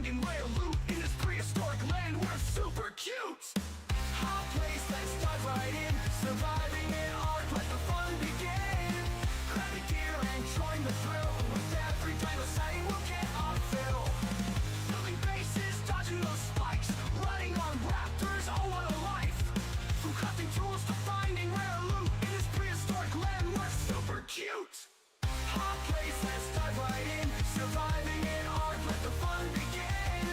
finding rare loot in this prehistoric land. We're super cute. Hot place, let's dive right in. Surviving in Ark, let the fun begin. Grab a gear and join the thrill. With every dino sighting, we'll get our fill. Building bases, dodging those spikes. Running on raptors, oh what a life. From crafting tools to finding rare loot in this prehistoric land, we're super cute. Hot place, let's dive right in. Surviving in Ark, let the fun begin.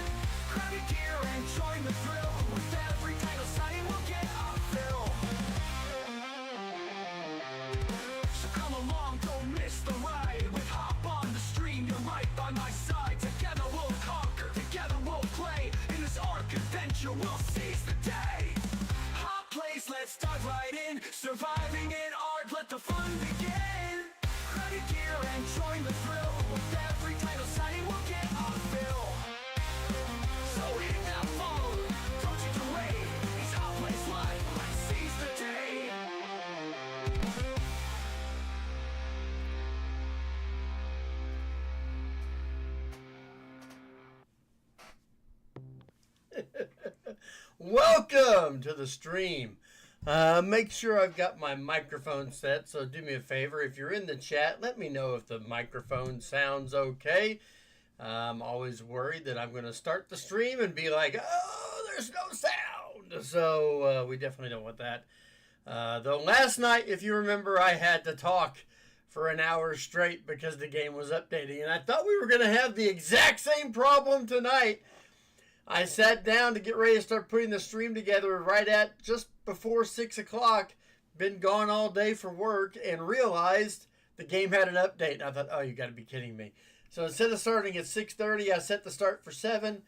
Grab your gear and join the thrill. With every title sighting, we'll get our fill. So come along, don't miss the ride. With Hop on the stream, you're right by my side. Together we'll conquer, together we'll play. In this Ark adventure, we'll seize the day. Hot place, let's dive right in. Surviving in Ark, let the fun begin. Grab your gear and join the thrill. With every title sighting, we'll get our fill. So hit that phone, don't you delay. It's Hot Place Live, let's seize the day. Welcome to the stream. Make sure I've got my microphone set, so do me a favor. If you're in the chat, let me know if the microphone sounds okay. I'm always worried that I'm going to start the stream and be like, oh, there's no sound. So we definitely don't want that. Though last night, if you remember, I had to talk for an hour straight because the game was updating. And I thought we were going to have the exact same problem tonight. I sat down to get ready to start putting the stream together right at just before 6 o'clock. Been gone all day for work and realized the game had an update. And I thought, oh, you got to be kidding me. So instead of starting at 6:30, I set the start for 7.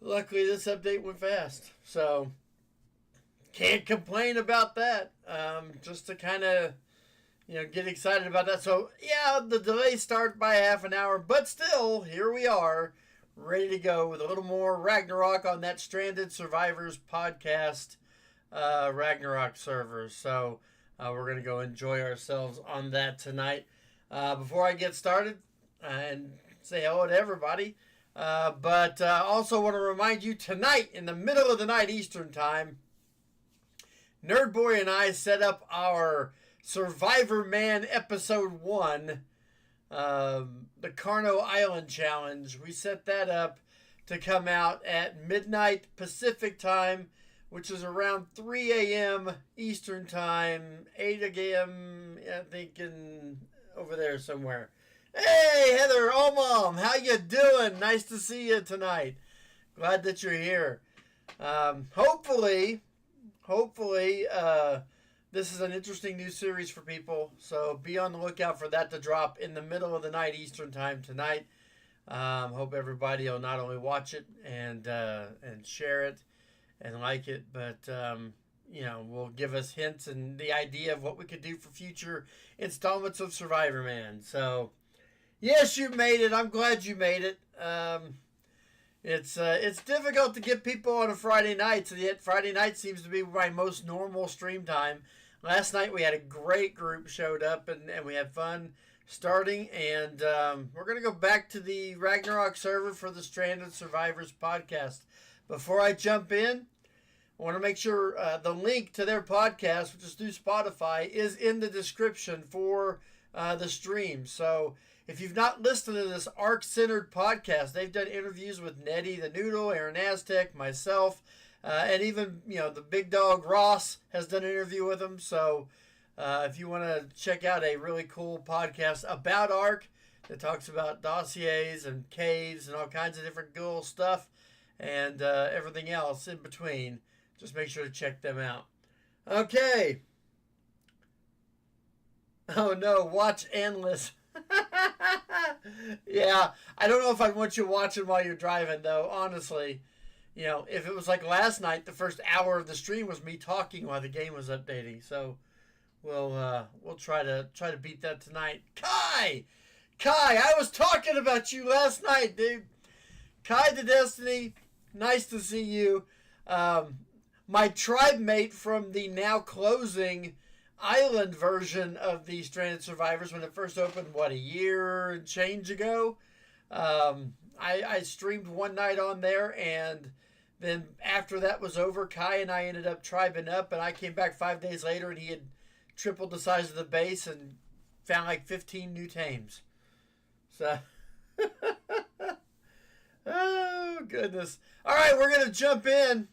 Luckily, this update went fast. So can't complain about that. Just to kind of, get excited about that. So, yeah, the delay started by half an hour. But still, here we are. Ready to go with a little more Ragnarok on that Stranded Survivors podcast Ragnarok server. So we're going to go enjoy ourselves on that tonight. Before I get started and say hello to everybody, but also want to remind you tonight in the middle of the night Eastern time, Nerd Boy and I set up our Survivor Man episode 1. The Carno Island Challenge. We set that up to come out at midnight Pacific time, which is around 3 a.m. Eastern time, 8 a.m. I think over there somewhere. Hey, Heather, Mom, how you doing? Nice to see you tonight. Glad that you're here. Hopefully, this is an interesting new series for people, so be on the lookout for that to drop in the middle of the night Eastern time tonight. Hope everybody will not only watch it and share it and like it, but will give us hints and the idea of what we could do for future installments of Survivor Man. So, yes, you made it. I'm glad you made it. It's difficult to get people on a Friday night, so yet Friday night seems to be my most normal stream time. Last night we had a great group showed up, and we had fun starting, and we're going to go back to the Ragnarok server for the Stranded Survivors podcast. Before I jump in, I want to make sure the link to their podcast, which is through Spotify, is in the description for the stream. So if you've not listened to this Ark-centered podcast, they've done interviews with Nettie the Noodle, Aaron Aztec, myself, and even, the big dog Ross has done an interview with them. So if you want to check out a really cool podcast about Ark that talks about dossiers and caves and all kinds of different cool stuff and everything else in between, just make sure to check them out. Okay. Oh, no. Watch and listen. Yeah, I don't know if I'd want you watching while you're driving, though, honestly. If it was like last night, the first hour of the stream was me talking while the game was updating. So we'll try to beat that tonight. Kai, I was talking about you last night, dude. Kai the Destiny, nice to see you. My tribe mate from the now closing island version of the Stranded Survivors when it first opened, a year and change ago. I streamed one night on there, and then after that was over, Kai and I ended up tribing up, and I came back 5 days later, and he had tripled the size of the base and found like 15 new tames. So, oh, goodness. All right, we're going to jump in.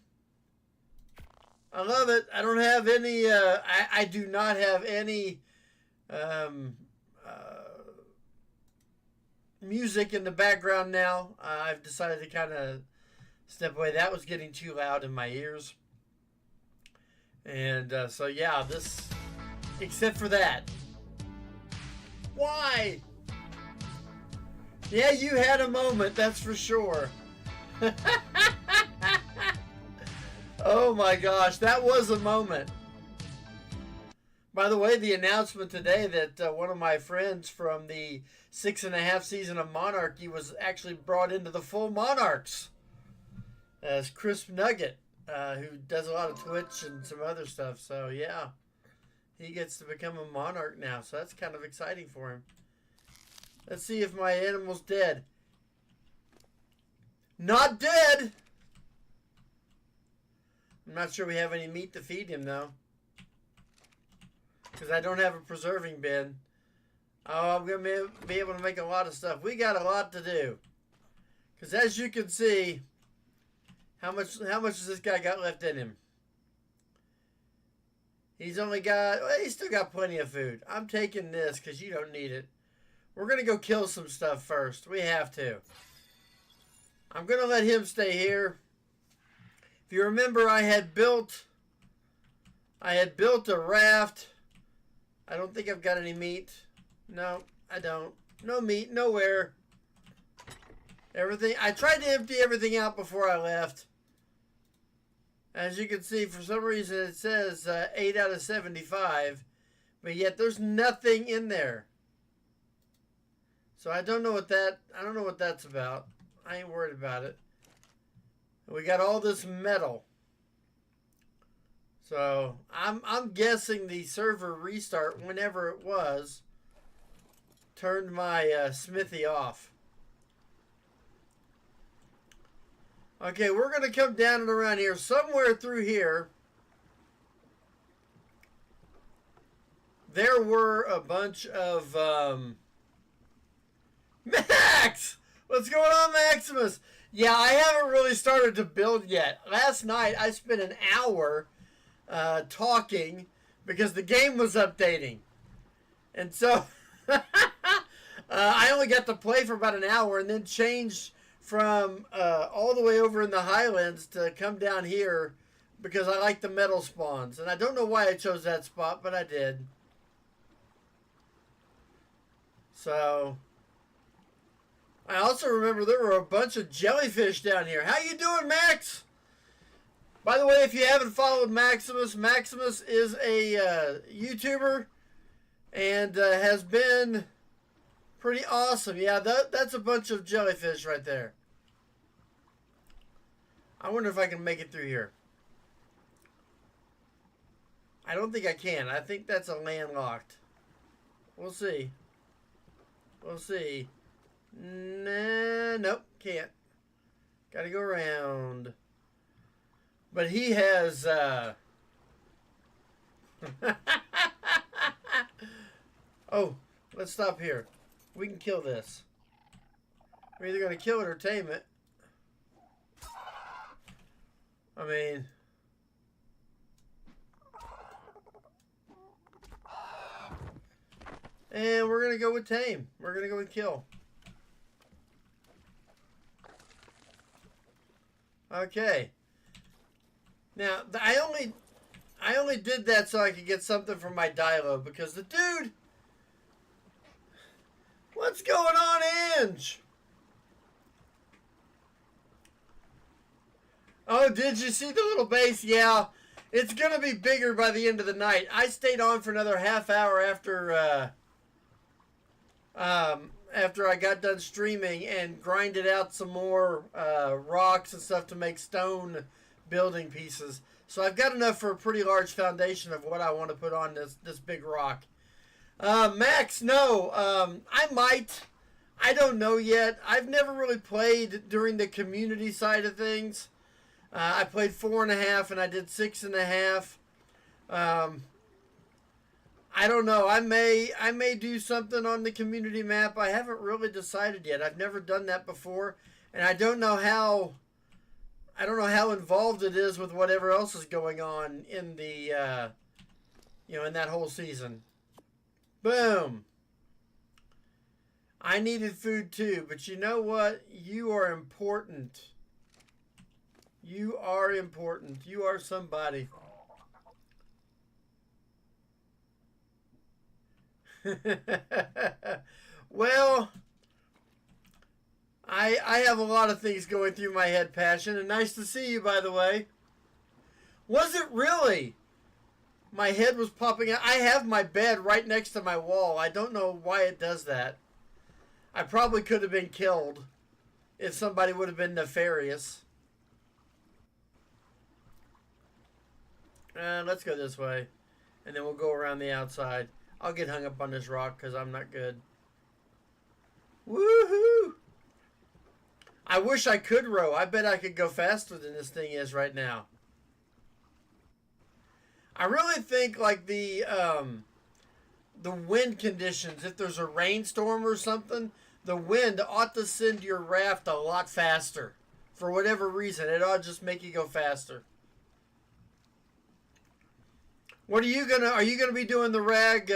I love it. I don't have any, I do not have any music in the background now. I've decided to kind of step away. That was getting too loud in my ears. And so, yeah, this, except for that. Why? Yeah, you had a moment, that's for sure. Oh my gosh, that was a moment. By the way, the announcement today that one of my friends from the 6.5 season of Monarchy was actually brought into the full Monarchs as Crisp Nugget, who does a lot of Twitch and some other stuff. So yeah, he gets to become a Monarch now. So that's kind of exciting for him. Let's see if my animal's dead. Not dead! I'm not sure we have any meat to feed him, though. Because I don't have a preserving bin. Oh, I'm going to be able to make a lot of stuff. We got a lot to do. Because as you can see, how much has this guy got left in him? He's only got, well, he's still got plenty of food. I'm taking this because you don't need it. We're going to go kill some stuff first. We have to. I'm going to let him stay here. If you remember, I had built a raft. I don't think I've got any meat. No, I don't. No meat, nowhere. Everything, I tried to empty everything out before I left. As you can see, for some reason it says 8 out of 75, but yet there's nothing in there. So I don't know what that's about. I ain't worried about it. We got all this metal. So I'm guessing the server restart, whenever it was, turned my smithy off. Okay, we're going to come down and around here. Somewhere through here, there were a bunch of... Max! What's going on, Maximus? Yeah, I haven't really started to build yet. Last night, I spent an hour talking because the game was updating. And so, I only got to play for about an hour and then changed from all the way over in the Highlands to come down here because I like the metal spawns. And I don't know why I chose that spot, but I did. So... I also remember there were a bunch of jellyfish down here. How you doing, Max? By the way, if you haven't followed Maximus, Maximus is a YouTuber and has been pretty awesome. Yeah, that's a bunch of jellyfish right there. I wonder if I can make it through here. I don't think I can. I think that's a landlocked. We'll see. We'll see. Nah, nope, can't. Gotta go around. But he has, Oh, let's stop here. We can kill this. We're either gonna kill it or tame it. I mean... And we're gonna go with tame. We're gonna go with kill. Okay. Now, I only did that so I could get something from my Dilo because the dude... What's going on, Ange? Oh, did you see the little base? Yeah. It's going to be bigger by the end of the night. I stayed on for another half hour after I got done streaming and grinded out some more rocks and stuff to make stone building pieces. So I've got enough for a pretty large foundation of what I want to put on this big rock. Max, no, I might I don't know yet. I've never really played during the community side of things. I played 4.5 and I did 6.5. I don't know. I may do something on the community map. I haven't really decided yet. I've never done that before, and I don't know how involved it is with whatever else is going on in the in that whole season. Boom. I needed food too, but you know what? You are important. You are important. You are somebody. Well, I have a lot of things going through my head, Passion, and nice to see you, by the way. Was it really? My head was popping out. I have my bed right next to my wall. I don't know why it does that. I probably could have been killed if somebody would have been nefarious. Let's go this way, and then we'll go around the outside. I'll get hung up on this rock because I'm not good. Woohoo! I wish I could row. I bet I could go faster than this thing is right now. I really think like the wind conditions, if there's a rainstorm or something, the wind ought to send your raft a lot faster. For whatever reason, it ought to just make you go faster. What are you gonna be doing the RAG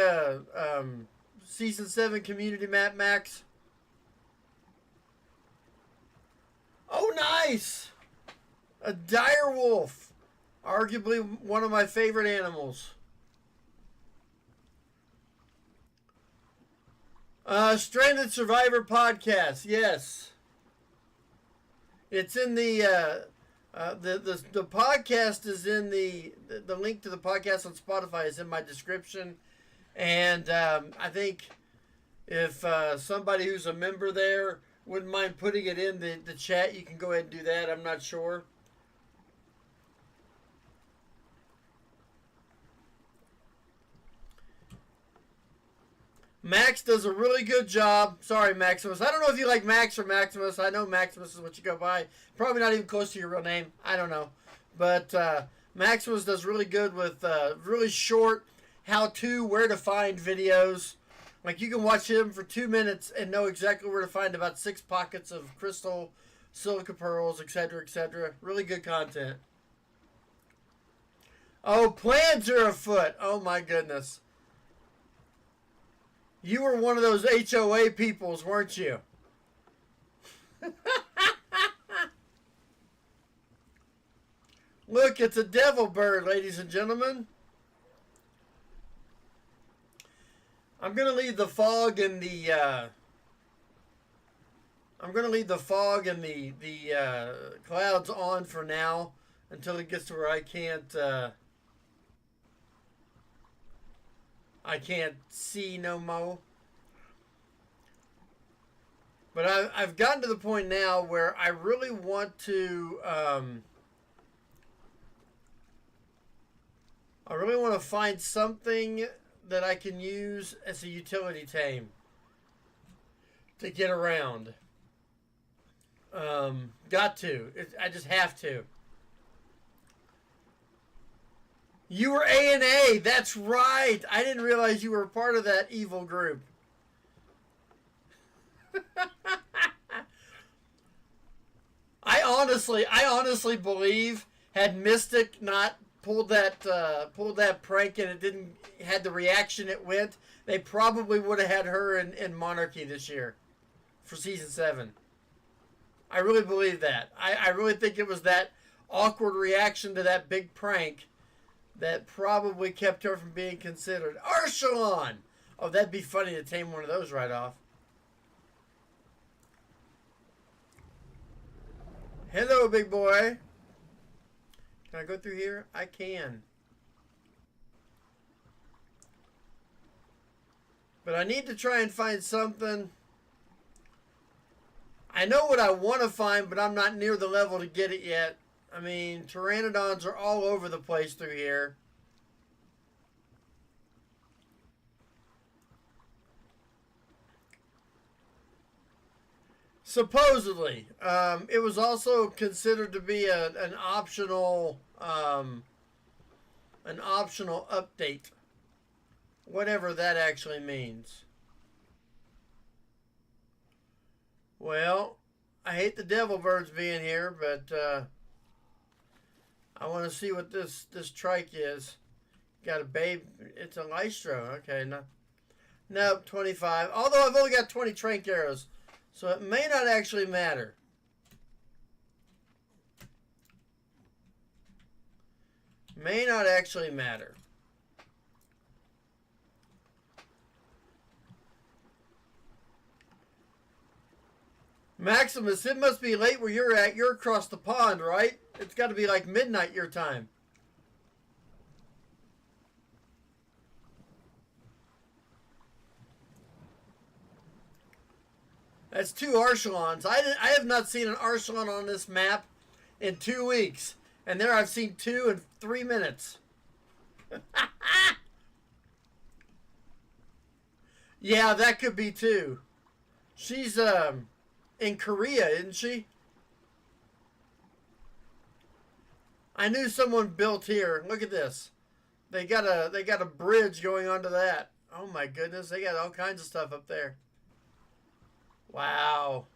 Season 7 community map, Max? Oh, nice! A dire wolf. Arguably one of my favorite animals. Stranded Survivor podcast. Yes. It's in the podcast is in the link to the podcast on Spotify is in my description. And I think if somebody who's a member there wouldn't mind putting it in the chat, you can go ahead and do that. I'm not sure. Max does a really good job. Sorry, Maximus. I don't know if you like Max or Maximus. I know Maximus is what you go by. Probably not even close to your real name. I don't know. But Maximus does really good with really short how-to, where to find videos. Like you can watch him for 2 minutes and know exactly where to find about 6 pockets of crystal, silica pearls, etc., etc. Really good content. Oh, plans are afoot. Oh, my goodness. You were one of those HOA peoples, weren't you? Look, it's a devil bird, ladies and gentlemen. I'm gonna leave the fog and the clouds on for now until it gets to where I can't see no more. But I've gotten to the point now where I really want to find something that I can use as a utility tame to get around. Got to. I just have to. You were A&A. That's right. I didn't realize you were part of that evil group. I honestly believe had Mystic not pulled that prank and it didn't had the reaction it went, they probably would have had her in Monarchy this year for season 7. I really believe that. I really think it was that awkward reaction to that big prank that probably kept her from being considered. Archelon! Oh, that'd be funny to tame one of those right off. Hello, big boy. Can I go through here? I can. But I need to try and find something. I know what I want to find, but I'm not near the level to get it yet. I mean, pteranodons are all over the place through here. Supposedly, it was also considered to be an optional update, whatever that actually means. Well, I hate the devil birds being here, but I want to see what this trike is. Got a babe. It's a Lystro. Okay, no, nope, 25. Although I've only got 20 trank arrows, so it may not actually matter. May not actually matter. Maximus, it must be late where you're at. You're across the pond, right? It's got to be like midnight your time. That's 2 Archelons. I have not seen an Archelon on this map in 2 weeks. And there I've seen 2 in 3 minutes. Yeah, that could be 2. She's in Korea, isn't she? I knew someone built here. Look at this. They got a bridge going onto that. Oh my goodness, they got all kinds of stuff up there. Wow.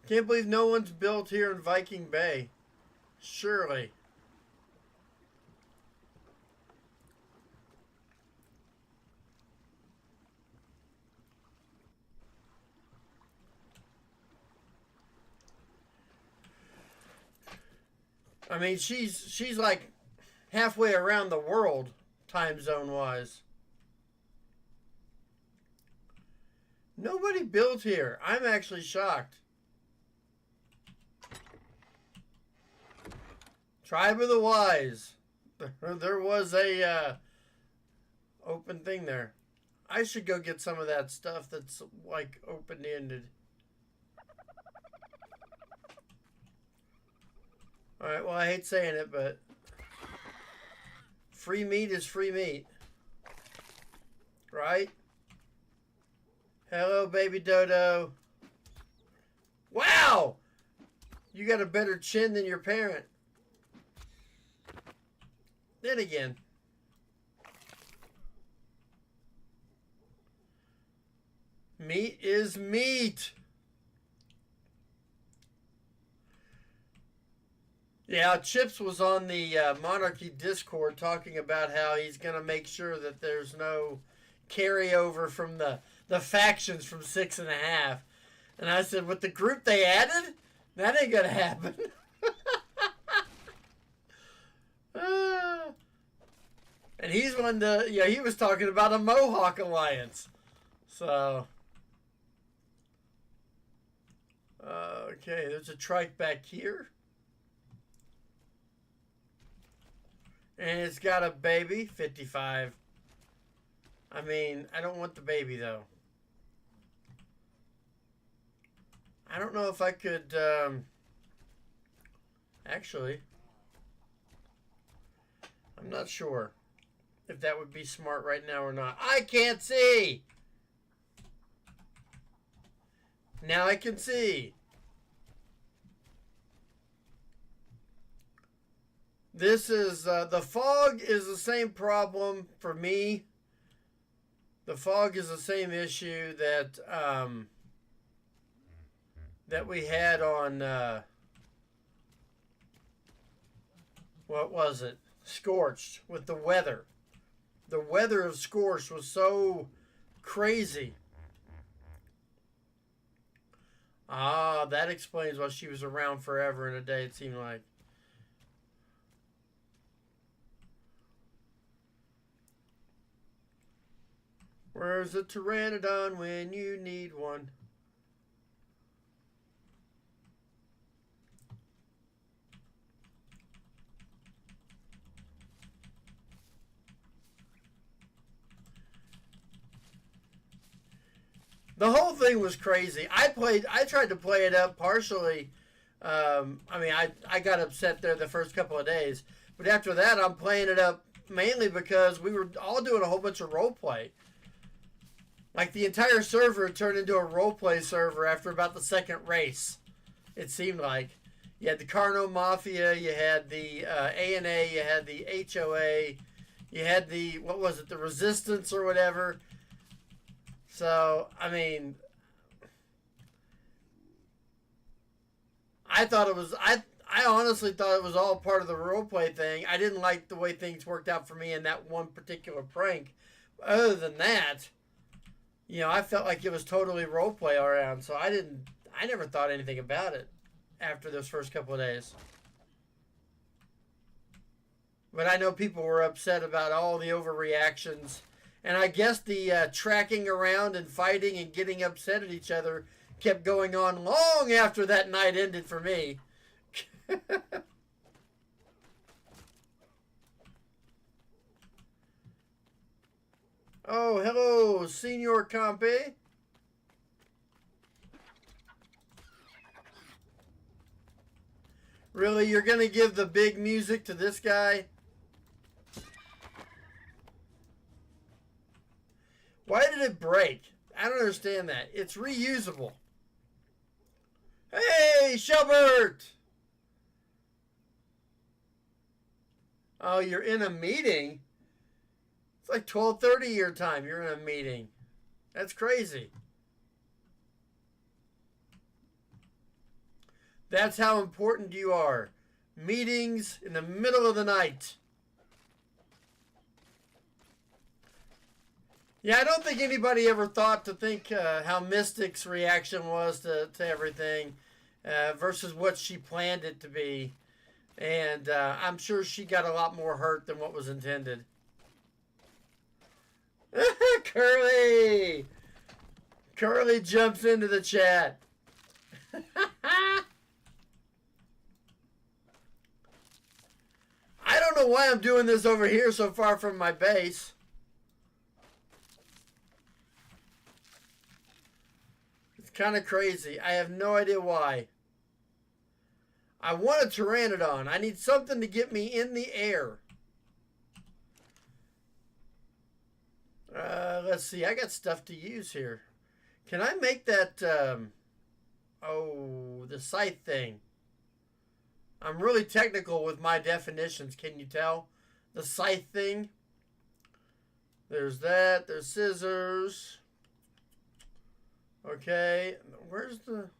Can't believe no one's built here in Viking Bay. Surely. I mean, she's like halfway around the world, time zone wise. Nobody built here. I'm actually shocked. Tribe of the Wise. There was a open thing there. I should go get some of that stuff that's like open-ended. Alright, well, I hate saying it, but free meat is free meat. Right? Hello, baby dodo. Wow! You got a better chin than your parent. Then again. Meat is meat. Yeah, Chips was on the Monarchy Discord talking about how he's going to make sure that there's no carryover from the factions from 6.5. And I said, with the group they added, that ain't going to happen. And he's one to, yeah, he was talking about a Mohawk alliance. So, okay, there's a trike back here. And it's got a baby, 55. I mean, I don't want the baby, though. I don't know if I could, actually, I'm not sure if that would be smart right now or not. I can't see! Now I can see. This is, the fog is the same problem for me. The fog is the same issue that, that we had on, what was it? Scorched, with the weather. The weather of Scorched was so crazy. Ah, that explains why she was around forever and a day, it seemed like. Where's the Pteranodon when you need one? The whole thing was crazy. I tried to play it up partially. I mean, I got upset there the first couple of days. But after that, I'm playing it up mainly because we were all doing a whole bunch of role play. Like the entire server turned into a roleplay server after about the second race. It seemed like. You had the Carno Mafia, you had the ANA, you had the HOA, you had the, what was it, the Resistance or whatever. So, I mean, I thought it was, I honestly thought it was all part of the roleplay thing. I didn't like the way things worked out for me in that one particular prank. Other than that, you know, I felt like it was totally roleplay all around. So I never thought anything about it after those first couple of days. But I know people were upset about all the overreactions. And I guess the tracking around and fighting and getting upset at each other kept going on long after that night ended for me. Oh, hello, Senor Compy. Really, you're going to give the big music to this guy? Why did it break? I don't understand that. It's reusable. Hey, Shelbert! Oh, you're in a meeting? It's like 12:30 your time. You're in a meeting. That's crazy. That's how important you are. Meetings in the middle of the night. Yeah, I don't think anybody ever thought to think how Mystic's reaction was to everything versus what she planned it to be. And I'm sure she got a lot more hurt than what was intended. Curly! Curly jumps into the chat. I don't know why I'm doing this over here so far from my base. It's kind of crazy. I have no idea why. I want a Pteranodon. I need something to get me in the air. Let's see. I got stuff to use here. Can I make that, the scythe thing? I'm really technical with my definitions. Can you tell? The scythe thing. There's that. There's scissors. Okay. Where's the...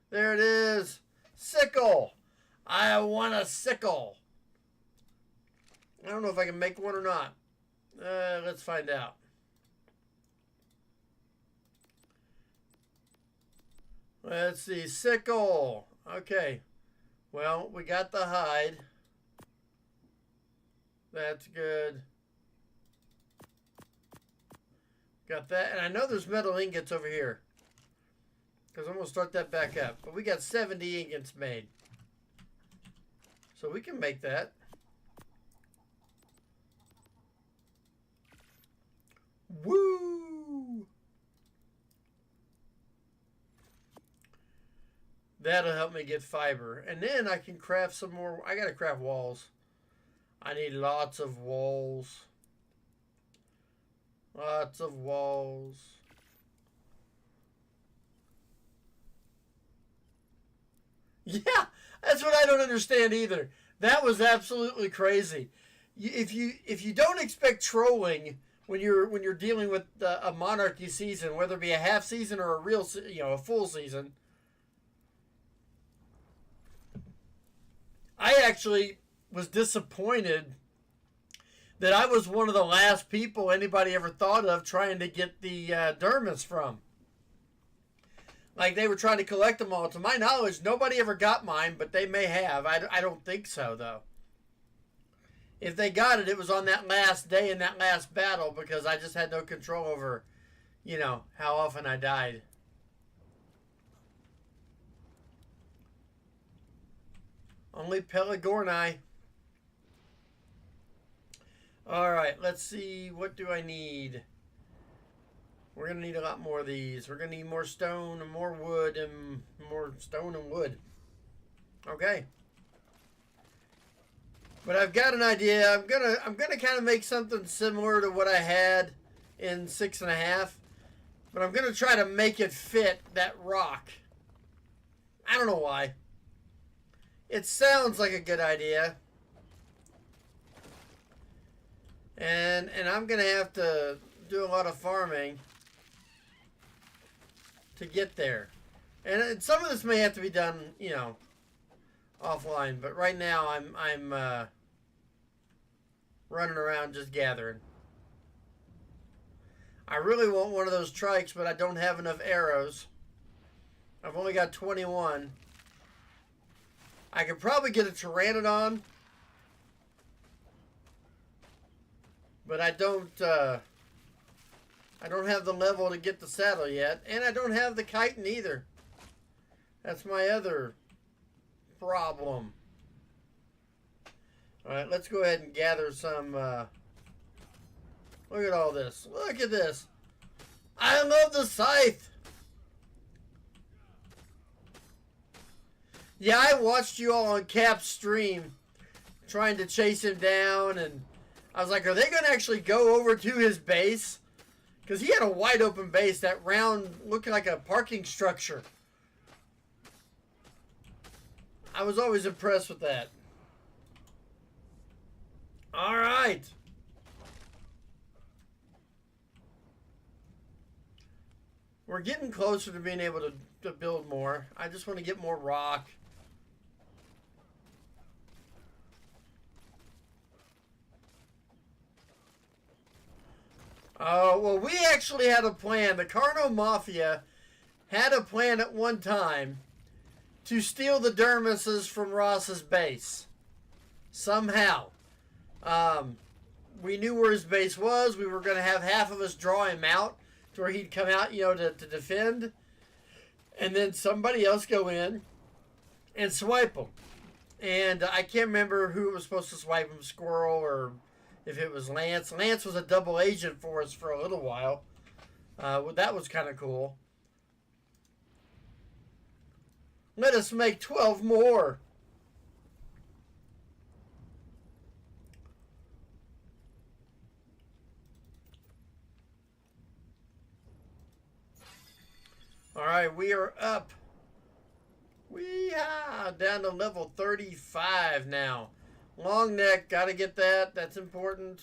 There it is. Sickle. I want a sickle. I don't know if I can make one or not. Let's find out. Let's see. Sickle. Okay. Well, we got the hide. That's good. Got that. And I know there's metal ingots over here. Because I'm going to start that back up. But we got 70 ingots made. So we can make that. Woo! That'll help me get fiber. And then I can craft some more. I got to craft walls. I need lots of walls. Lots of walls. Yeah, that's what I don't understand either. That was absolutely crazy. If you don't expect trolling when you're dealing with a monarchy season, whether it be a half season or a real, a full season. I actually was disappointed that I was one of the last people anybody ever thought of trying to get the dermis from. Like, they were trying to collect them all. To my knowledge, nobody ever got mine, but they may have. I don't think so, though. If they got it, it was on that last day in that last battle because I just had no control over, how often I died. Only Pelagorni. Alright, let's see. What do I need? We're going to need a lot more of these. We're going to need more stone and more wood and more stone and wood. Okay. But I've got an idea. I'm gonna kind of make something similar to what I had in 6.5. But I'm going to try to make it fit that rock. I don't know why. It sounds like a good idea. And I'm going to have to do a lot of farming to get there. And some of this may have to be done, you know, offline. But right now I'm running around just gathering. I really want one of those trikes, but I don't have enough arrows. I've only got 21. I could probably get a Pteranodon, but I don't have the level to get the saddle yet, and I don't have the chitin either. That's my other problem. All right, let's go ahead and gather some. Look at all this. Look at this. I love the scythe. Yeah, I watched you all on Cap's stream trying to chase him down, and I was like, are they going to actually go over to his base? Because he had a wide open base, that round looking like a parking structure. I was always impressed with that. All right. We're getting closer to being able to build more. I just want to get more rock. Well, we actually had a plan. The Carno Mafia had a plan at one time to steal the Dermises from Ross's base. Somehow. We knew where his base was. We were going to have half of us draw him out to where he'd come out, you know, to defend. And then somebody else go in and swipe him. And I can't remember who was supposed to swipe him, Squirrel or if it was Lance. Lance was a double agent for us for a little while. That was kind of cool. Let us make 12 more. All right, we are up. We are down to level 35 now. Long neck, got to get that. That's important.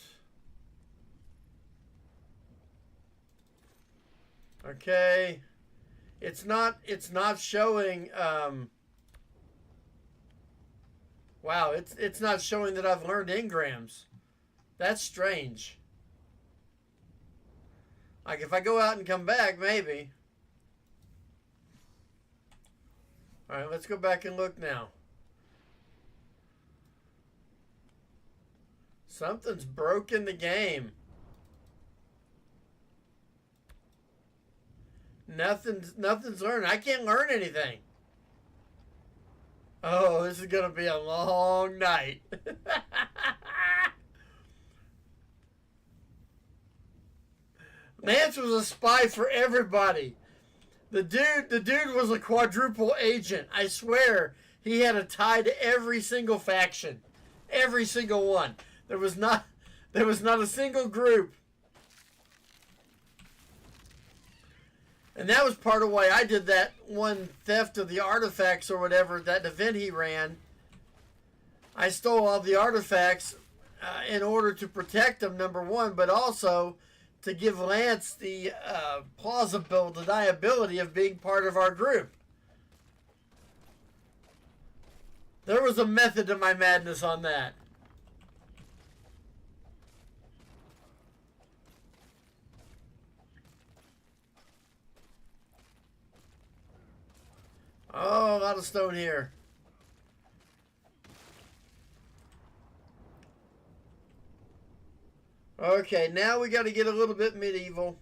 Okay. It's not showing wow, it's not showing that I've learned engrams. That's strange. Like if I go out and come back, maybe. All right, let's go back and look now. Something's broken the game. Nothing's learned. I can't learn anything. Oh, this is gonna be a long night. Lance was a spy for everybody. The dude was a quadruple agent. I swear he had a tie to every single faction. Every single one. There was not a single group. And that was part of why I did that one theft of the artifacts or whatever, that event he ran. I stole all the artifacts in order to protect them, number one, but also to give Lance the plausible deniability of being part of our group. There was a method to my madness on that. Oh, a lot of stone here. Okay, now we got to get a little bit medieval.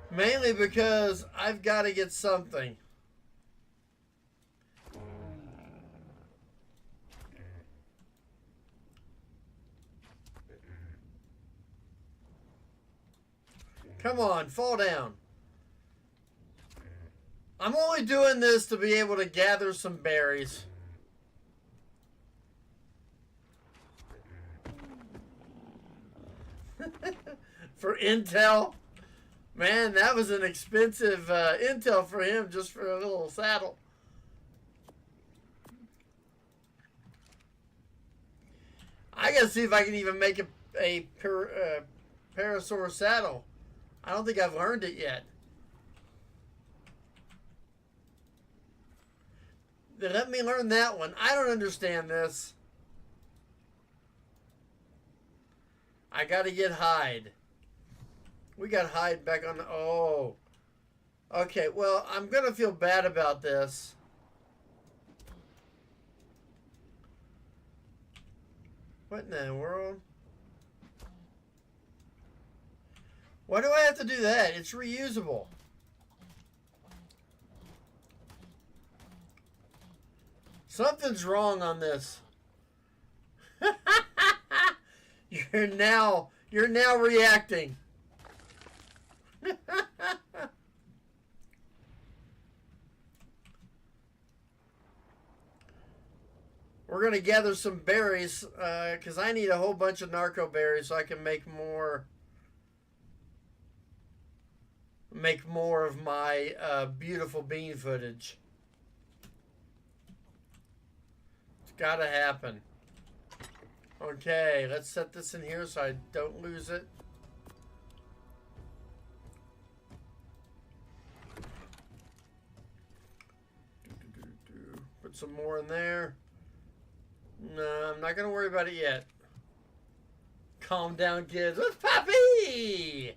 Mainly because I've got to get something. Come on, fall down. I'm only doing this to be able to gather some berries. For Intel. Man, that was an expensive Intel for him just for a little saddle. I gotta see if I can even make a Parasaur saddle. I don't think I've learned it yet. Then let me learn that one. I don't understand this. I gotta get hide. We got hide back on the... Oh. Okay, well, I'm gonna feel bad about this. What in the world? Why do I have to do that? It's reusable. Something's wrong on this. You're now reacting. We're going to gather some berries because I need a whole bunch of narco berries so I can make more of my beautiful bean footage. It's got to happen. Okay, let's set this in here so I don't lose it. Put some more in there. No, I'm not going to worry about it yet. Calm down, kids. What's Poppy?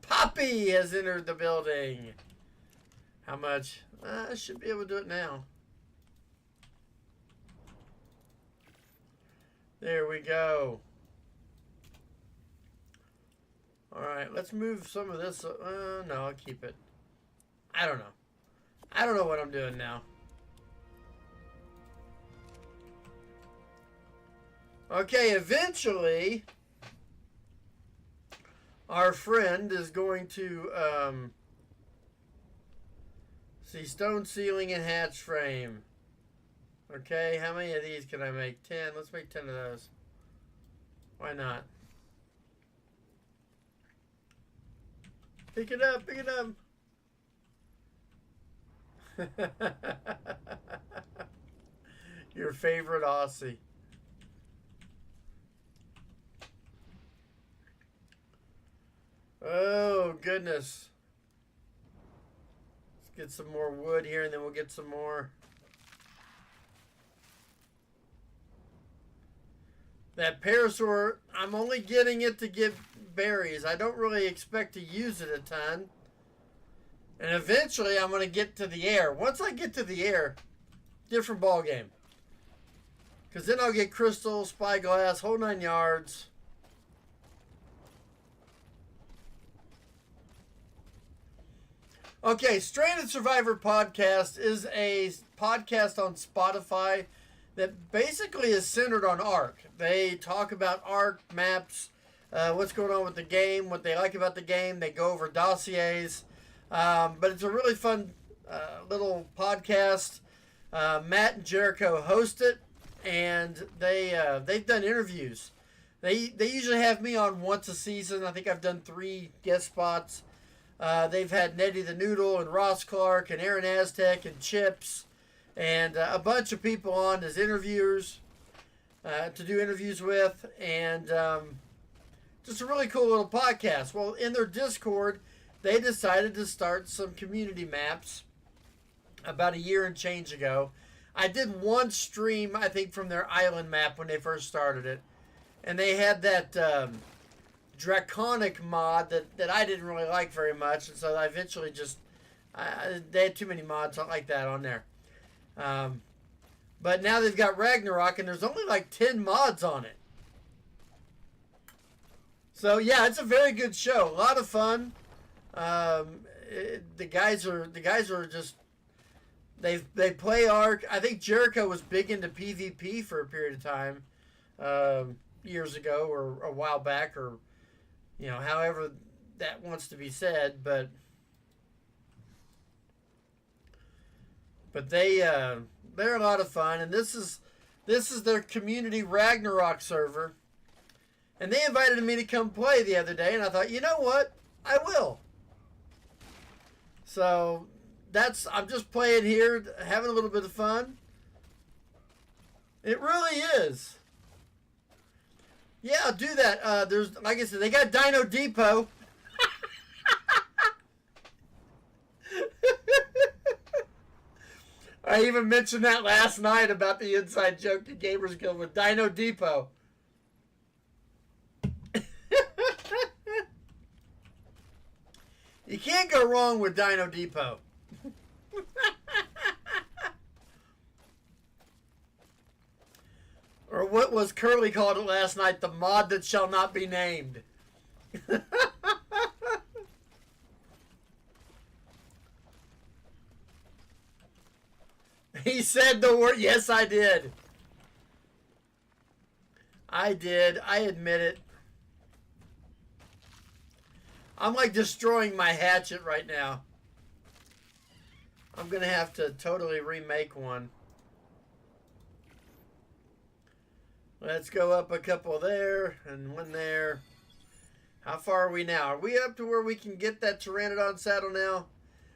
Poppy has entered the building. How much? I should be able to do it now. There we go. Alright, let's move some of this. No, I'll keep it. I don't know. I don't know what I'm doing now. Okay, eventually, our friend is going to see stone ceiling and hatch frame. Okay, how many of these can I make? 10. Let's make 10 of those. Why not? Pick it up, pick it up. Your favorite Aussie. Oh, goodness. Let's get some more wood here, and then we'll get some more. That Parasaur, I'm only getting it to give berries. I don't really expect to use it a ton. And eventually, I'm going to get to the air. Once I get to the air, different ball game. Because then I'll get crystal, spyglass, whole 9 yards. Okay, Stranded Survivor Podcast is a podcast on Spotify that basically is centered on Ark. They talk about Ark, maps, what's going on with the game, what they like about the game. They go over dossiers. But it's a really fun little podcast. Matt and Jericho host it, and they've done interviews. They usually have me on once a season. I think I've done 3 guest spots. They've had Nettie the Noodle and Ross Clark and Aaron Aztec and Chips and a bunch of people on as interviewers to do interviews with, and just a really cool little podcast. Well, in their Discord, they decided to start some community maps about a year and change ago. I did one stream, I think, from their island map when they first started it, and they had that draconic mod that I didn't really like very much, and so I eventually just they had too many mods like that on there. But now they've got Ragnarok, and there's only like 10 mods on it. So yeah, it's a very good show. A lot of fun. The guys are just they play Ark. I think Jericho was big into PvP for a period of time, years ago or a while back, or however that wants to be said, but they're a lot of fun, and this is their community Ragnarok server, And they invited me to come play the other day, and I thought, you know what? I will. So I'm just playing here, having a little bit of fun. It really is. Yeah, I'll do that. There's, like I said, they got Dino Depot. I even mentioned that last night about the inside joke to Gamers Guild with Dino Depot. You can't go wrong with Dino Depot. Or what was Curly called it last night, the mod that shall not be named. He said the word. Yes, I did. I did. I admit it. I'm like destroying my hatchet right now. I'm going to have to totally remake one. Let's go up a couple there and one there. How far are we now? Are we up to where we can get that Pteranodon saddle now?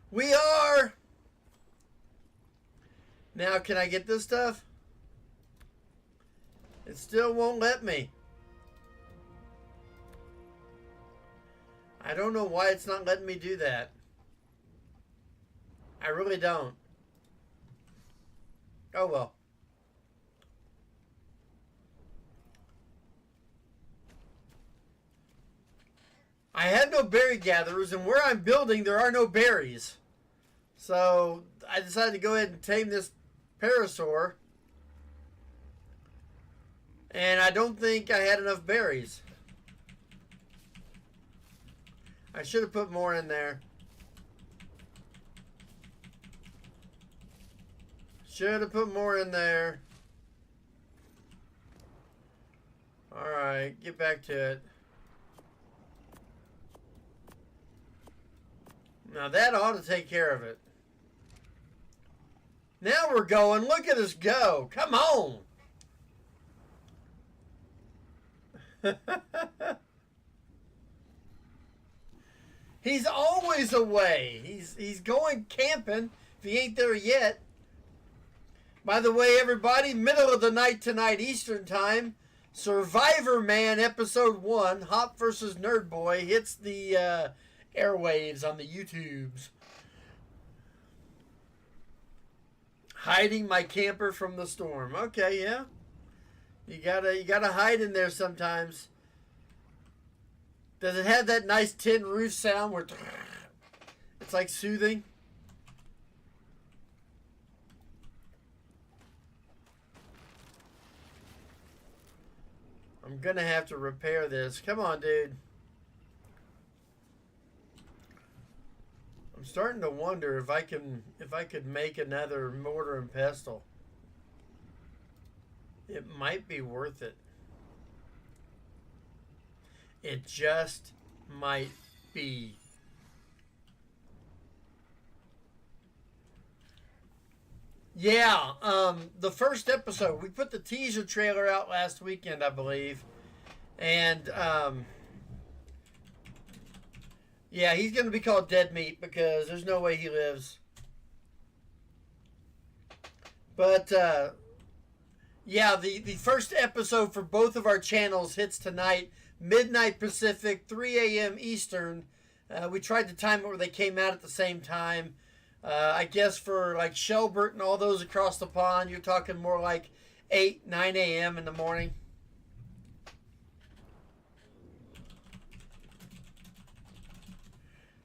We are! Now, can I get this stuff? It still won't let me. I don't know why it's not letting me do that. I really don't. Oh well. I had no berry gatherers, and where I'm building, there are no berries. So I decided to go ahead and tame this parasaur. And I don't think I had enough berries. I should have put more in there. Should have put more in there. Alright, get back to it. Now that ought to take care of it. Now we're going. Look at us go. Come on. He's always away. He's going camping if he ain't there yet. By the way, everybody, middle of the night tonight, Eastern Time, Survivor Man Episode 1, Hop vs. Nerd Boy, hits the airwaves on the YouTubes. Hiding my camper from the storm. Okay, yeah. You gotta hide in there sometimes. Does it have that nice tin roof sound where it's like soothing? I'm gonna have to repair this. Come on, dude. I'm starting to wonder if I could make another mortar and pestle. It might be worth it. It just might be. Yeah, the first episode, we put the teaser trailer out last weekend, I believe. And, yeah, he's going to be called Dead Meat because there's no way he lives. But, yeah, the first episode for both of our channels hits tonight, midnight Pacific, 3 a.m. Eastern. We tried to time it where they came out at the same time. I guess for like Shelbert and all those across the pond, you're talking more like 8, 9 a.m. in the morning.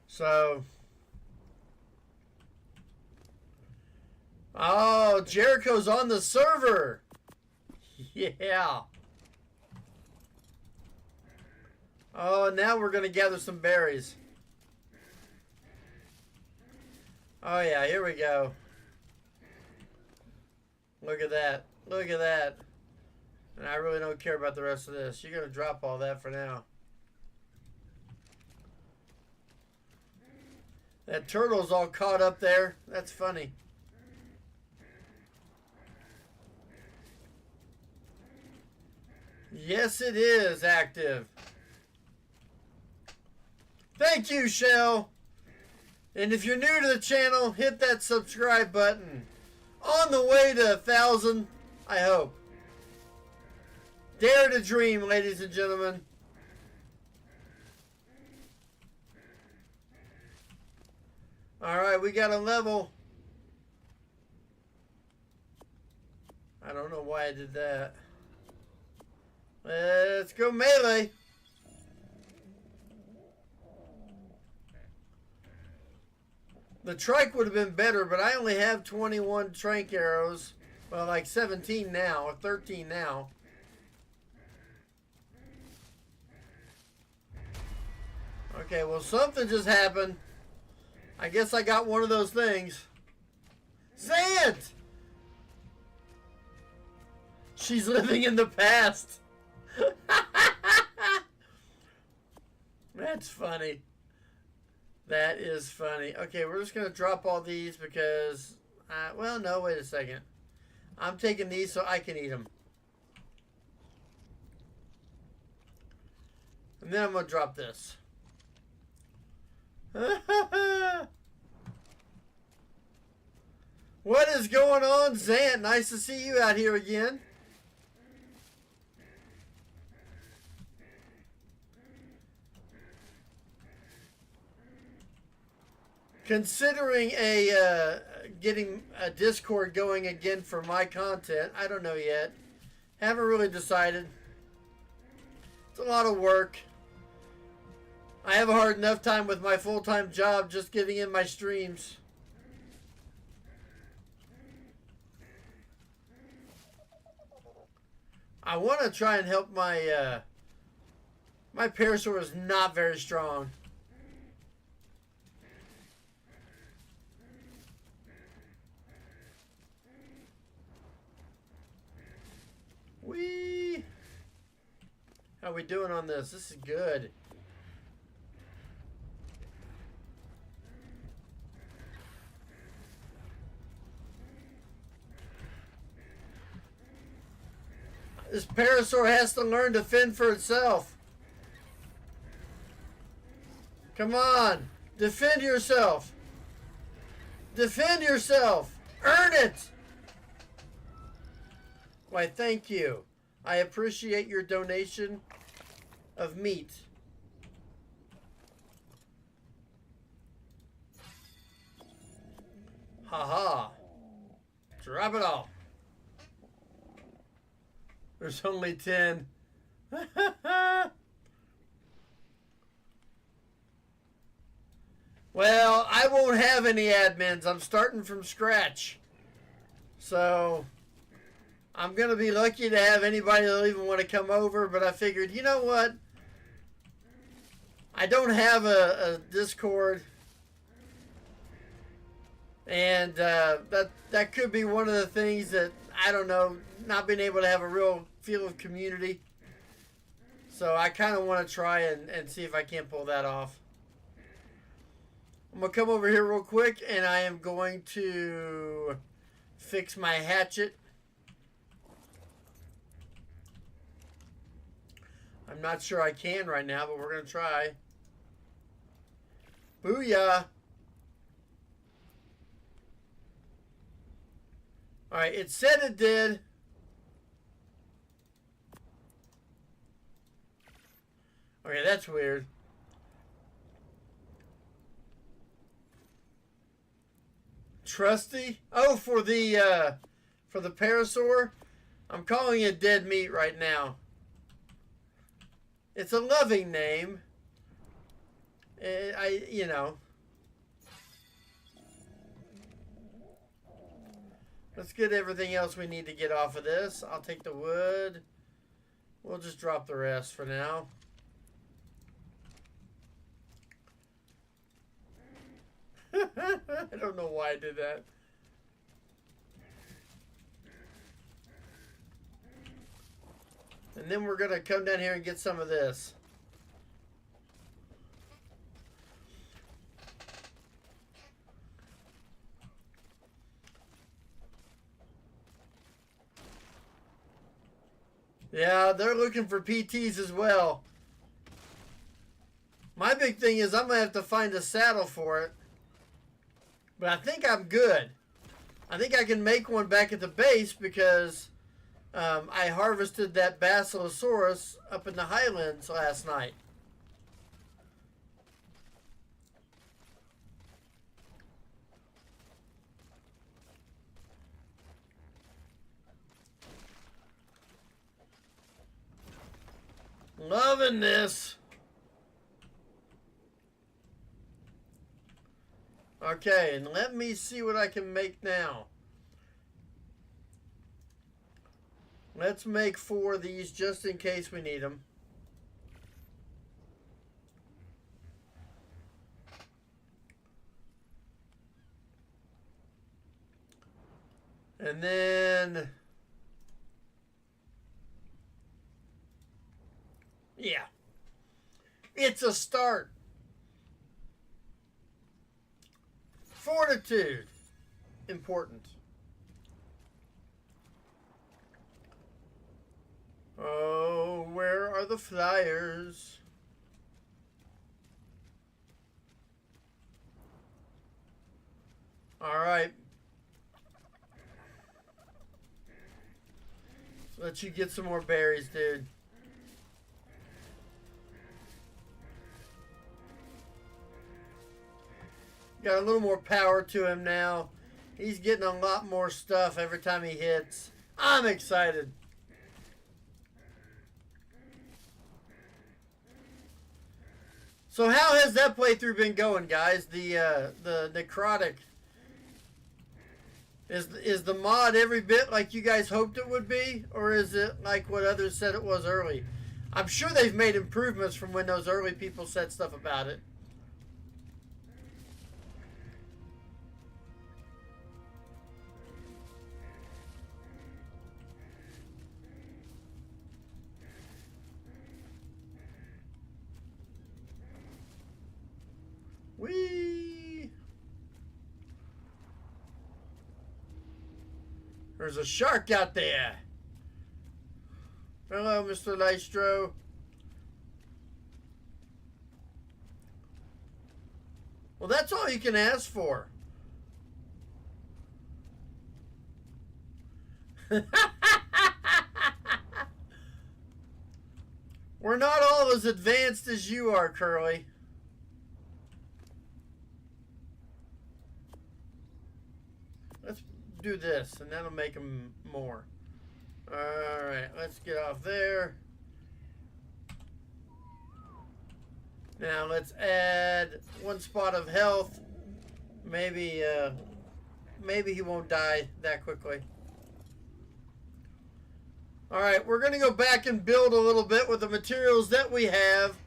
So, oh, Jericho's on the server. Yeah. Oh, now we're going to gather some berries. Oh, yeah, here we go. Look at that. Look at that. And I really don't care about the rest of this. You're going to drop all that for now. That turtle's all caught up there. That's funny. Yes, it is active. Thank you, Shell. And if you're new to the channel, hit that subscribe button. On the way to 1,000, I hope. Dare to dream, ladies and gentlemen. Alright, we got a level. I don't know why I did that. Let's go melee. The trike would have been better, but I only have 21 trike arrows. Well, like 17 now, or 13 now. Okay, well, something just happened. I guess I got one of those things. Zant! She's living in the past. That's funny. That is funny. Okay, we're just going to drop all these because... well, no, wait a second. I'm taking these so I can eat them. And then I'm going to drop this. What is going on, Zant? Nice to see you out here again. Considering getting a Discord going again for my content, I don't know yet. Haven't really decided. It's a lot of work. I have a hard enough time with my full-time job just getting in my streams. I want to try and help my my Parasaur is not very strong. Whee! How we doing on this? This is good. This Parasaur has to learn to fend for itself. Come on. Defend yourself. Defend yourself. Earn it. Why, thank you. I appreciate your donation of meat. Haha. Drop it all. There's only 10. Well, I won't have any admins. I'm starting from scratch. So, I'm going to be lucky to have anybody that'll even want to come over. But I figured, you know what? I don't have a Discord. And that could be one of the things that, I don't know, not being able to have a real feel of community. So I kind of want to try and see if I can't pull that off. I'm going to come over here real quick and I am going to fix my hatchet. I'm not sure I can right now, but we're going to try. Booyah! Alright, it said it did. Okay, that's weird. Trusty? Oh, for the Parasaur? I'm calling it dead meat right now. It's a loving name. You know. Let's get everything else we need to get off of this. I'll take the wood. We'll just drop the rest for now. I don't know why I did that. And then we're going to come down here and get some of this. Yeah, they're looking for PTs as well. My big thing is I'm going to have to find a saddle for it. But I think I'm good. I think I can make one back at the base because I harvested that Basilosaurus up in the highlands last night. Loving this. Okay, and let me see what I can make now. Let's make 4 of these just in case we need them. And then... yeah. It's a start. Fortitude. Important. Oh, where are the flyers? All right. Let you get some more berries, dude. Got a little more power to him now. He's getting a lot more stuff every time he hits. I'm excited. So how has that playthrough been going, guys? The necrotic. Is the mod every bit like you guys hoped it would be? Or is it like what others said it was early? I'm sure they've made improvements from when those early people said stuff about it. Whee! There's a shark out there. Hello, Mr. Lystro. Well, that's all you can ask for. We're not all as advanced as you are, Curly. Let's do this, and that'll make them more. Alright, let's get off there. Now let's add 1 spot of health. Maybe he won't die that quickly. Alright, we're going to go back and build a little bit with the materials that we have.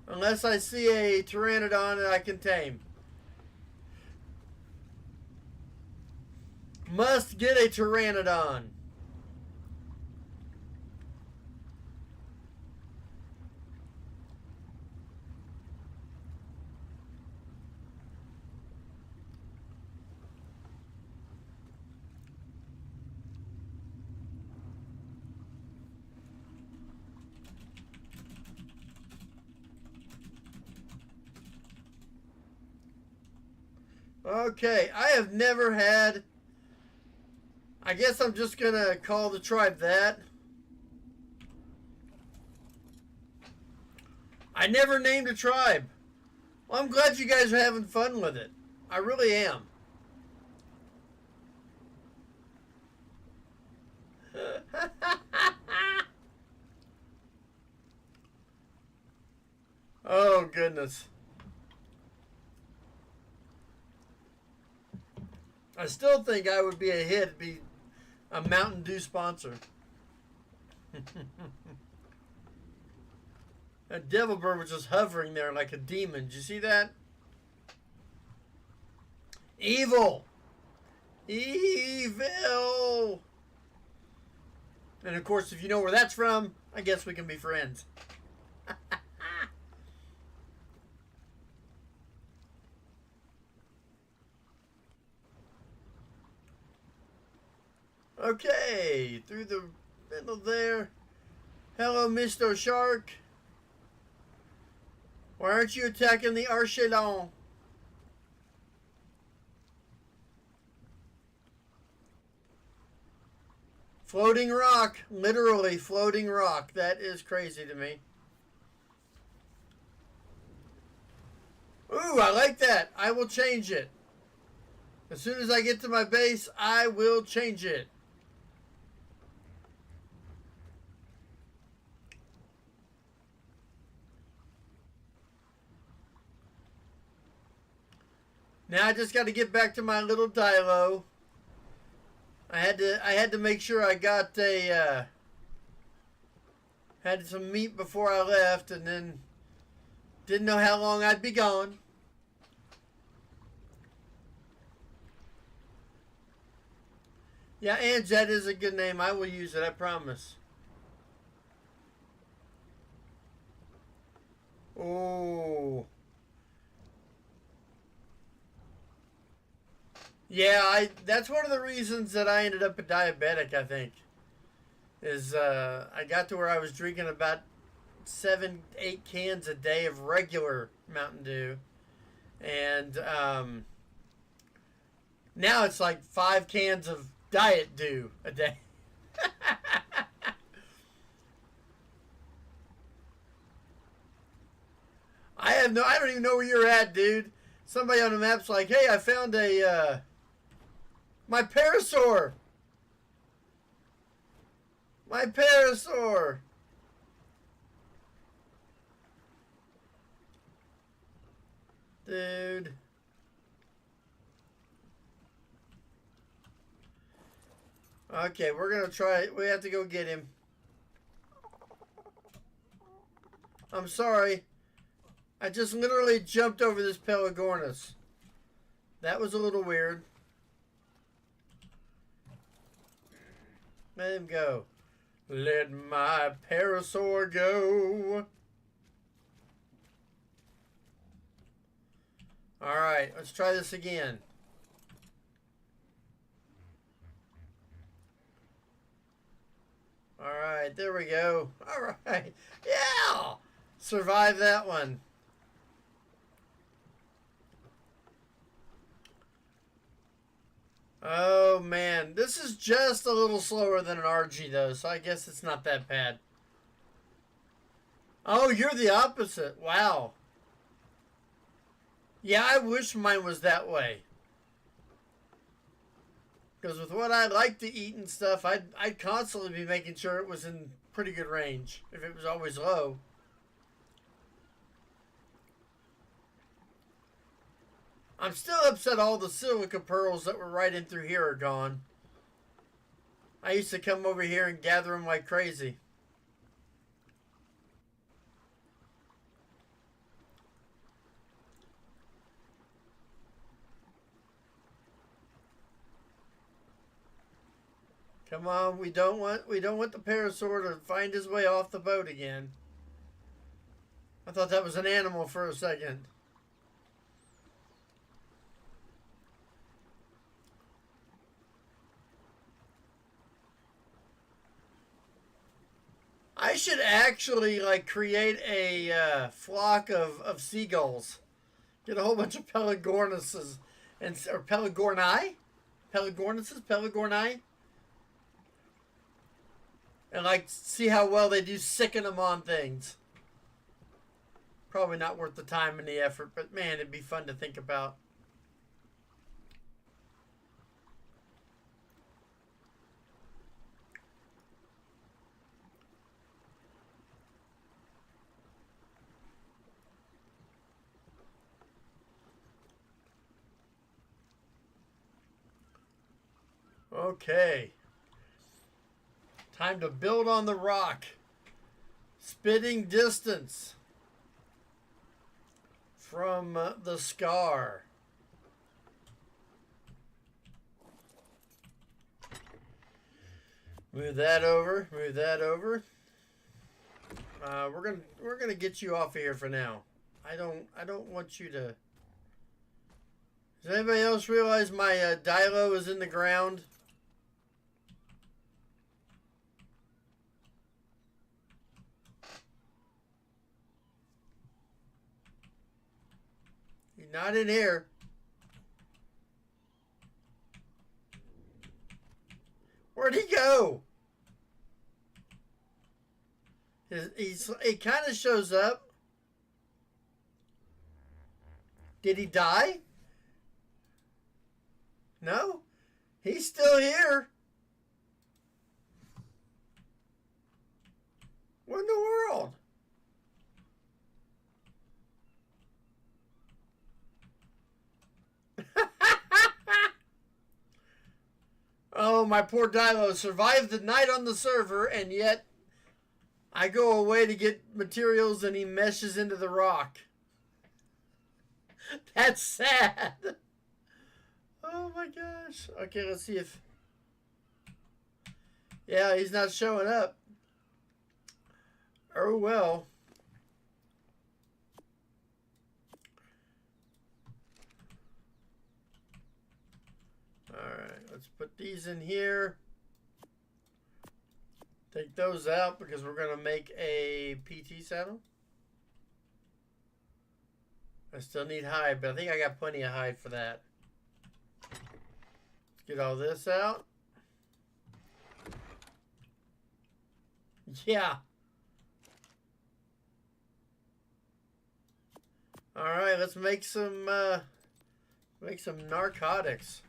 Unless I see a Pteranodon that I can tame. Must get a Pteranodon. Okay, I have never had... I guess I'm just going to call the tribe that. I never named a tribe. Well, I'm glad you guys are having fun with it. I really am. Oh, goodness. I still think I would be a hit, be a Mountain Dew sponsor. That devil bird was just hovering there like a demon. Did you see that? Evil. Evil. And of course, if you know where that's from, I guess we can be friends. Okay, through the middle there. Hello, Mr. Shark. Why aren't you attacking the Archelon? Floating rock. Literally floating rock. That is crazy to me. Ooh, I like that. I will change it. As soon as I get to my base, I will change it. Now I just got to get back to my little dilo. I had to make sure I got a had some meat before I left, and then didn't know how long I'd be gone. Yeah, Ange, that is a good name. I will use it, I promise. Oh. Yeah, that's one of the reasons that I ended up a diabetic, I think. Is I got to where I was drinking about 7-8 cans a day of regular Mountain Dew. And now it's like 5 cans of Diet Dew a day. I don't even know where you're at, dude. Somebody on the map's like, hey, I found my parasaur. My parasaur. Dude. Okay, we're going to try it. We have to go get him. I'm sorry. I just literally jumped over this Pelagornis. That was a little weird. Let him go. Let my parasaur go. Alright, let's try this again. Alright, there we go. Alright. Yeah! Survive that one. Oh, man. This is just a little slower than an RG, though, so I guess it's not that bad. Oh, you're the opposite. Wow. Yeah, I wish mine was that way. Because with what I like to eat and stuff, I'd constantly be making sure it was in pretty good range, if it was always low. I'm still upset all the silica pearls that were right in through here are gone. I used to come over here and gather them like crazy. Come on, we don't want the parasaur to find his way off the boat again. I thought that was an animal for a second. I should actually like create a flock of seagulls. Get a whole bunch of Pelagornises or Pelagorni? Pelagorni? And like see how well they do sicking them on things. Probably not worth the time and the effort, but man, it'd be fun to think about. Okay. Time to build on the rock. Spitting distance from the scar. Move that over. Move that over. We're gonna get you off of here for now. I don't want you to. Does anybody else realize my dilo is in the ground? Not in here. Where'd he go? He kind of shows up. Did he die? No? He's still here. What in the world? Oh, my poor Dilo survived the night on the server, and yet I go away to get materials and he meshes into the rock. That's sad. Oh my gosh. Okay, let's see if... Yeah, he's not showing up. Oh well. Alright, let's put these in here. Take those out because we're going to make a PT saddle. I still need hide, but I think I got plenty of hide for that. Let's get all this out. Yeah. Alright, let's make some narcotics.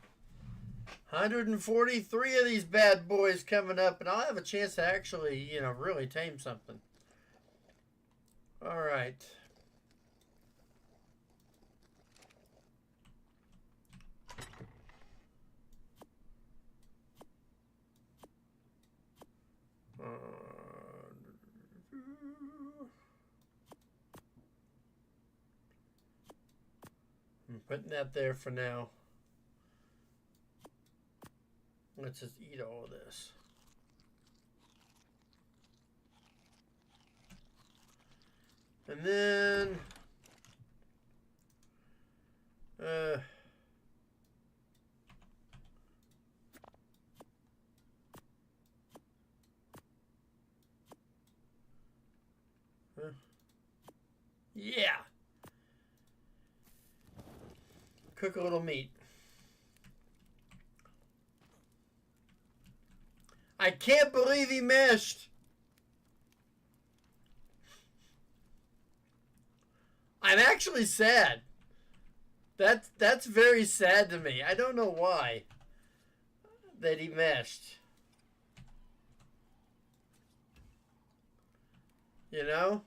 143 of these bad boys coming up, and I'll have a chance to actually, you know, really tame something. All right. I'm putting that there for now. Let's just eat all of this. And then yeah. Cook a little meat. I can't believe he meshed. I'm actually sad. That's very sad to me. I don't know why that he meshed. You know?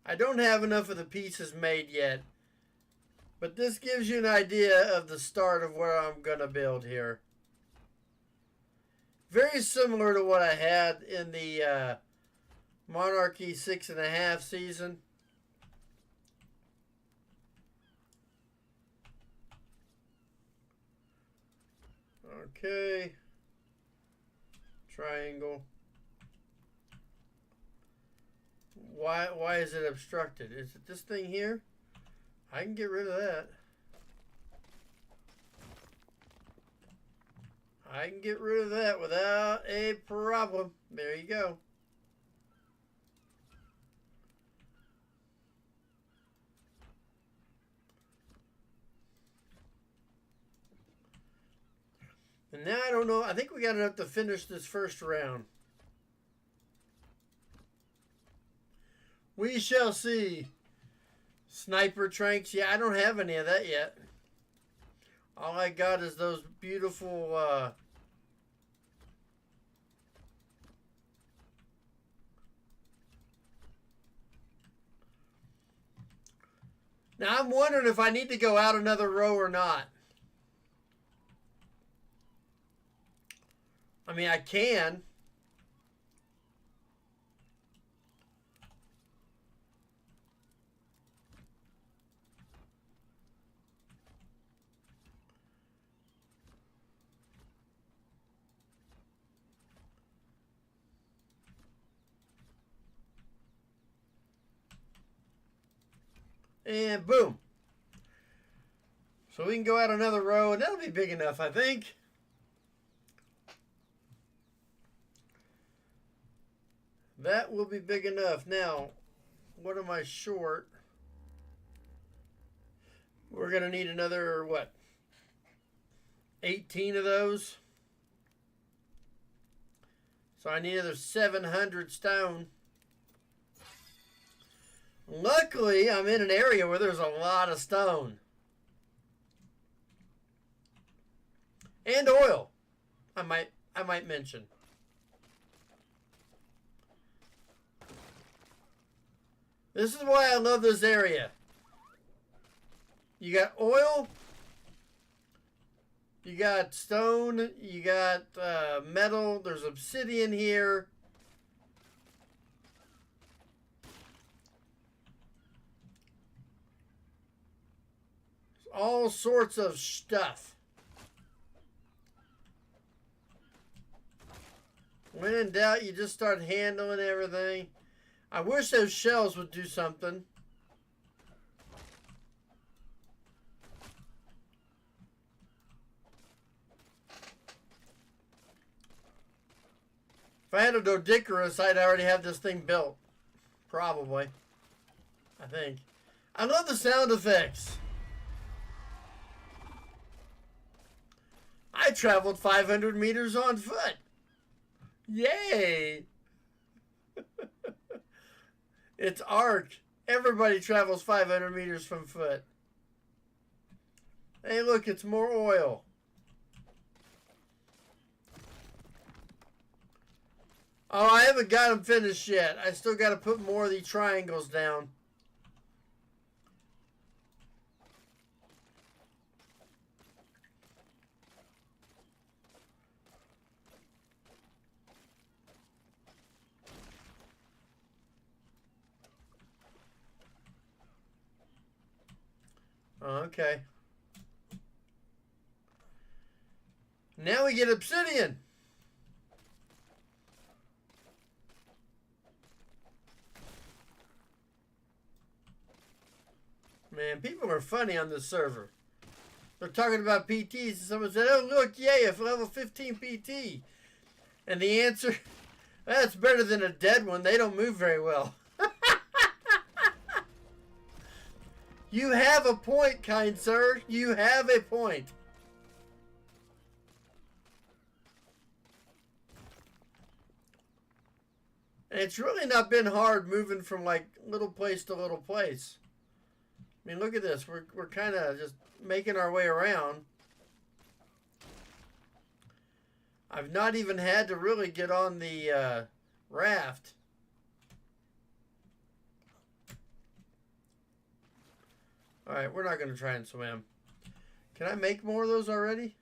I don't have enough of the pieces made yet, but this gives you an idea of the start of what I'm going to build here. Very similar to what I had in the Monarchy 6.5 season. Okay. Triangle. Why is it obstructed? Is it this thing here? I can get rid of that. I can get rid of that without a problem. There you go. And now I don't know. I think we got enough to finish this first round. We shall see. Sniper tranks. Yeah, I don't have any of that yet. All I got is those beautiful... Now I'm wondering if I need to go out another row or not. I mean, I can. And boom. So we can go out another row, and that'll be big enough, I think. That will be big enough. Now, what am I short? We're going to need another, what, 18 of those? So I need another 700 stone. Luckily, I'm in an area where there's a lot of stone. And oil, I might mention. This is why I love this area. You got oil, you got stone, you got metal, there's obsidian here. All sorts of stuff. When in doubt, you just start handling everything. I wish those shells would do something. If I had a Dodeca-Core, I'd already have this thing built. Probably. I think. I love the sound effects. I traveled 500 meters on foot. Yay! It's Ark. Everybody travels 500 meters from foot. Hey, look, it's more oil. Oh, I haven't got them finished yet. I still got to put more of these triangles down. Okay. Now we get obsidian. Man, people are funny on this server. They're talking about PTs and someone said, oh look, yay, a level 15 PT. And the answer, that's better than a dead one. They don't move very well. You have a point, kind sir. You have a point. And it's really not been hard moving from like little place to little place. I mean, look at this. We're kind of just making our way around. I've not even had to really get on the raft. Alright, we're not going to try and swim. Can I make more of those already?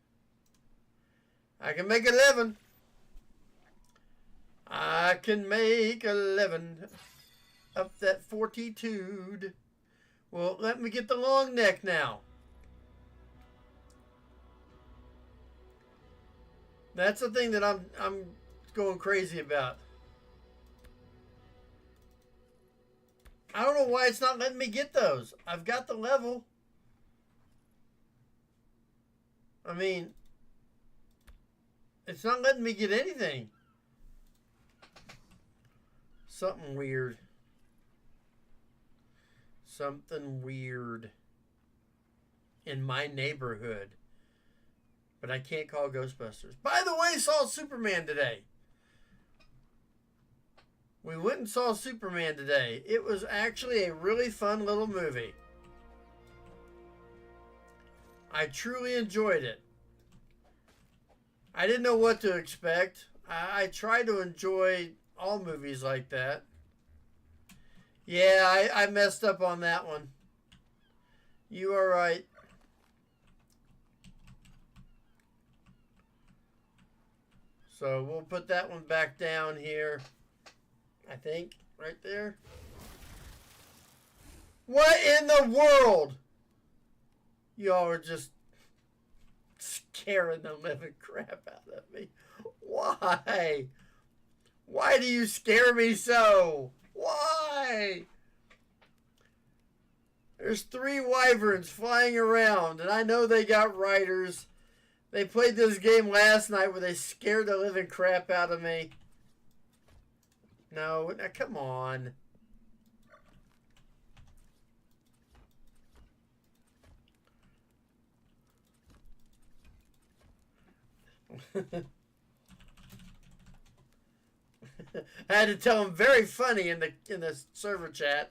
I can make 11. I can make 11 up that fortitude. Well, let me get the long neck now. That's the thing that I'm going crazy about. I don't know why it's not letting me get those. I've got the level. I mean, it's not letting me get anything. Something weird. Something weird in my neighborhood. But I can't call Ghostbusters. By the way, saw Superman today. We went and saw Superman today. It was actually a really fun little movie. I truly enjoyed it. I didn't know what to expect. I try to enjoy all movies like that. Yeah, I messed up on that one. You are right. So we'll put that one back down here. I think, right there. What in the world? Y'all are just scaring the living crap out of me. Why? Why do you scare me so? Why? There's 3 wyverns flying around, and I know they got riders. They played this game last night where they scared the living crap out of me. No, come on. I had to tell him very funny in the server chat.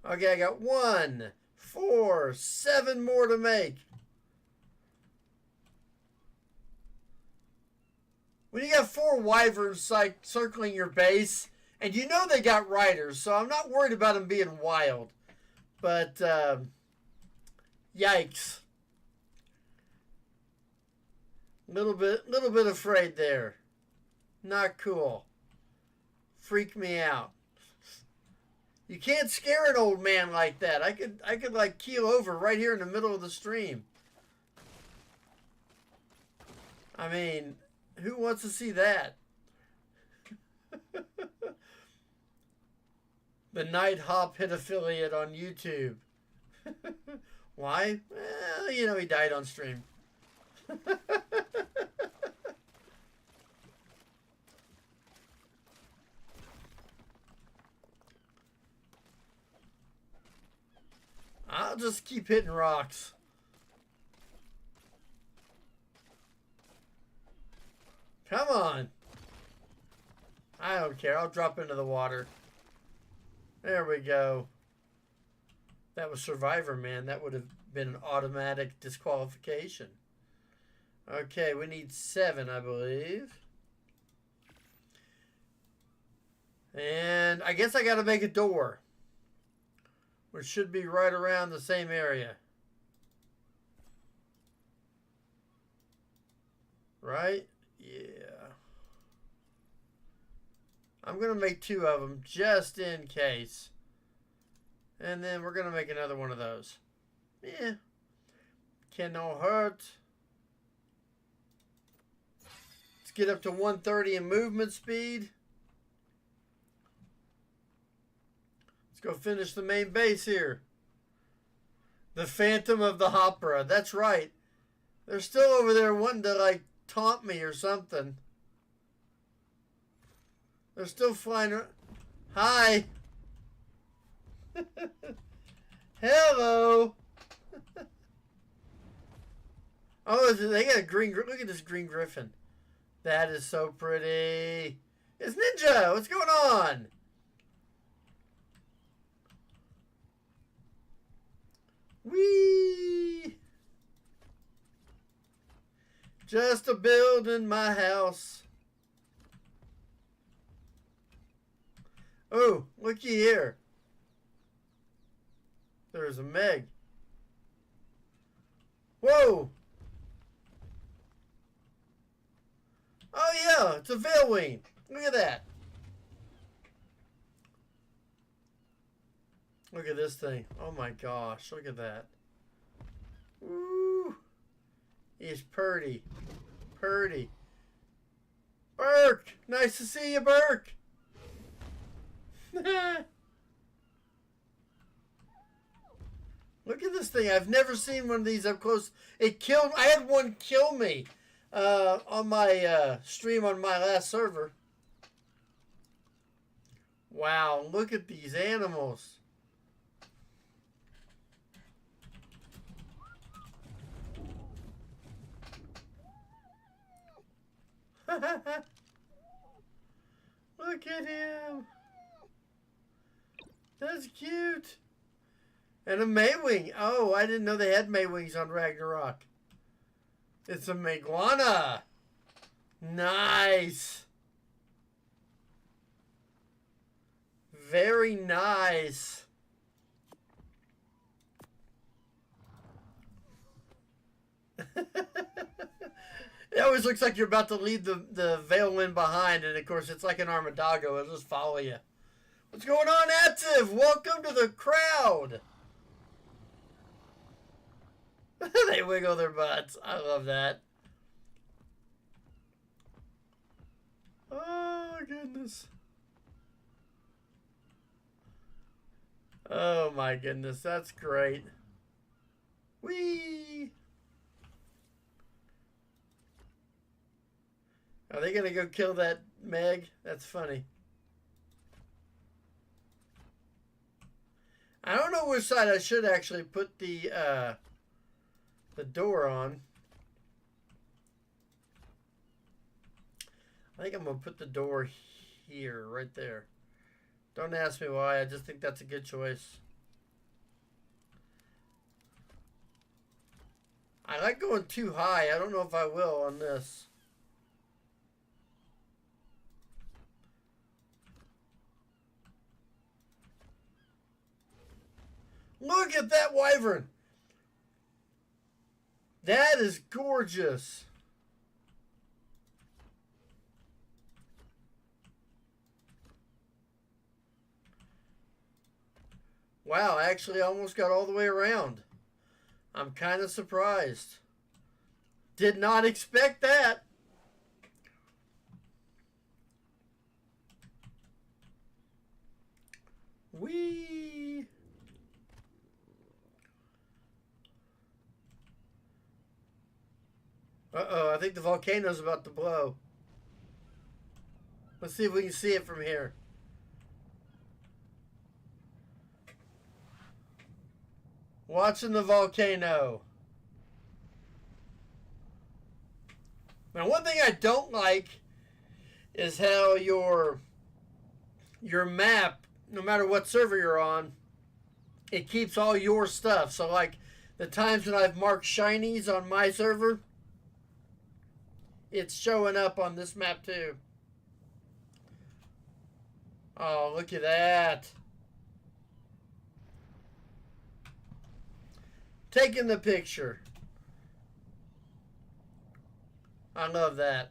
Okay, I got 1, 4, 7 more to make. When you got 4 wyverns like circling your base, and you know they got riders, so I'm not worried about them being wild. But yikes. Little bit afraid there. Not cool. Freak me out. You can't scare an old man like that. I could like keel over right here in the middle of the stream. I mean, who wants to see that? The Night Hop hit affiliate on YouTube. Why? Well, you know, he died on stream. I'll just keep hitting rocks. Come on. I don't care. I'll drop into the water. There we go. That was Survivor, man. That would have been an automatic disqualification. Okay, we need 7, I believe. And I guess I got to make a door, which should be right around the same area. Right? Yeah. I'm going to make 2 of them just in case. And then we're going to make another one of those. Yeah. Can no hurt. Let's get up to 130 in movement speed. Let's go finish the main base here. The Phantom of the Opera. That's right. They're still over there wanting to, like, taunt me or something. They're still flying around. Hi. Hello. Oh, they got a green. Look at this green griffin. That is so pretty. It's Ninja. What's going on? Whee! Just a building my house. Oh, looky here. There's a Meg. Whoa! Oh yeah, it's a Veilwing. Look at that. Look at this thing. Oh my gosh, look at that. Woo! He's purty. Purty. Burke! Nice to see you, Burke! Look at this thing. I've never seen one of these up close. It killed. I had one kill me on my stream on my last server. Wow, look at these animals. Look at him. That's cute. And a Maywing. Oh, I didn't know they had Maywings on Ragnarok. It's a Meguana. Nice. Very nice. It always looks like you're about to leave the Veilwind behind, and of course it's like an Armadago. It'll just follow you. What's going on, Active? Welcome to the crowd. They wiggle their butts. I love that. Oh, goodness. Oh, my goodness. That's great. Whee! they going to go kill that Meg? That's funny. I don't know which side I should actually put the door on. I think I'm going to put the door here, right there. Don't ask me why. I just think that's a good choice. I like going too high. I don't know if I will on this. Look at that wyvern. That is gorgeous. Wow, I actually almost got all the way around. I'm kind of surprised. Did not expect that. Whee! Uh-oh, I think the volcano's about to blow. Let's see if we can see it from here. Watching the volcano. Now, one thing I don't like is how your map, no matter what server you're on, it keeps all your stuff. So, like, the times when I've marked shinies on my server, it's showing up on this map too. Oh, look at that. Taking the picture. I love that.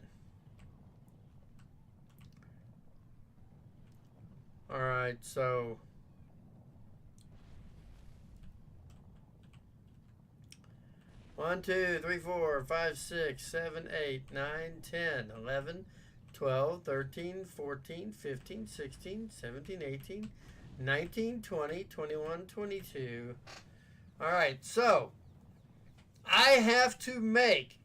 All right, so 1, 2, 3, 4, 5, 6, 7, 8, 9, 10, 11, 12, 13, 14, 15, 16, 17, 18, 19, 20, 21, 22. All right, so I have to make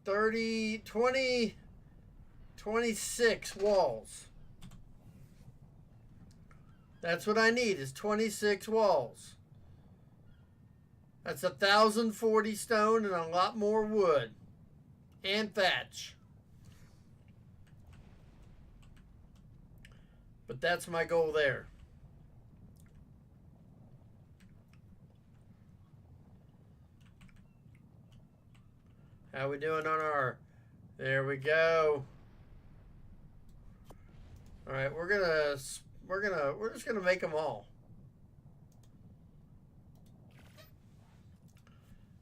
30, 20, 26 walls. That's what I need, is 26 walls. That's 1,040 stone and a lot more wood and thatch. But that's my goal there. How we doing on our... There we go. All right, we're just gonna make them all.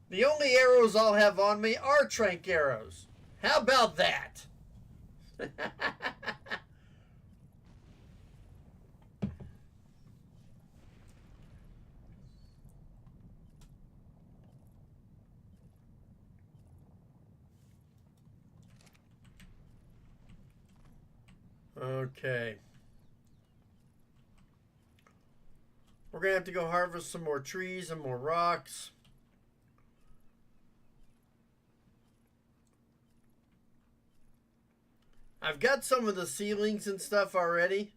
The only arrows I'll have on me are trank arrows. How about that? Okay. We're going to have to go harvest some more trees and more rocks. I've got some of the ceilings and stuff already.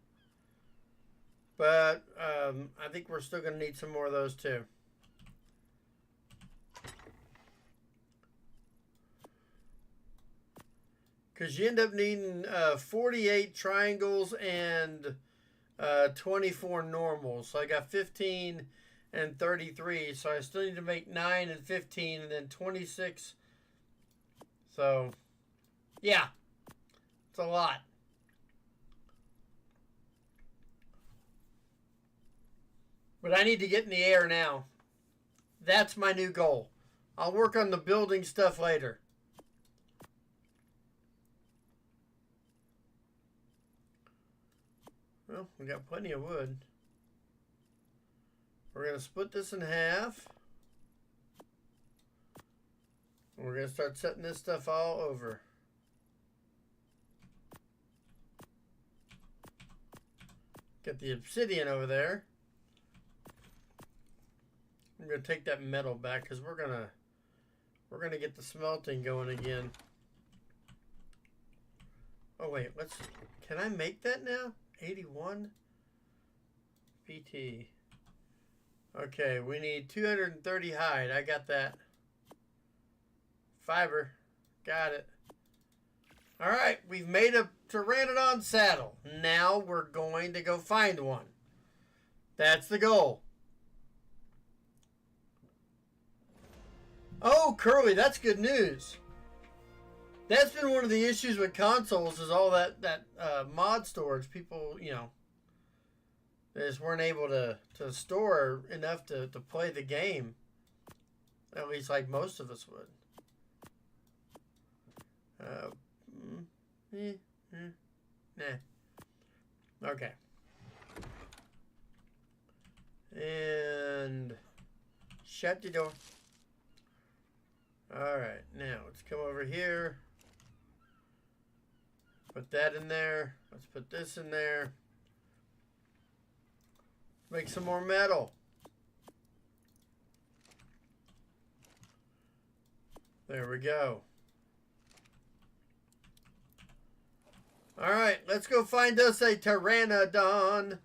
But I think we're still going to need some more of those too. Because you end up needing 48 triangles and 24 normals. So I got 15 and 33. So I still need to make 9 and 15 and then 26. So, yeah. It's a lot. But I need to get in the air now. That's my new goal. I'll work on the building stuff later. Well, we got plenty of wood. We're going to split this in half. We're going to start setting this stuff all over. Get the obsidian over there. I'm going to take that metal back because we're going We're going to get the smelting going again. Oh, wait. Let's... Can I make that now? 81? PT. Okay, we need 230 hide. I got that. Fiber. Got it. Alright, we've made a Pteranodon saddle. Now we're going to go find one. That's the goal. Oh, Curly, that's good news. That's been one of the issues with consoles is all that mod storage. People, you know, they just weren't able to store enough to play the game. At least like most of us would. Nah. Okay. And shut the door. Alright, now let's come over here. Put that in there. Let's put this in there. Make some more metal. There we go. Alright, let's go find us a Pteranodon.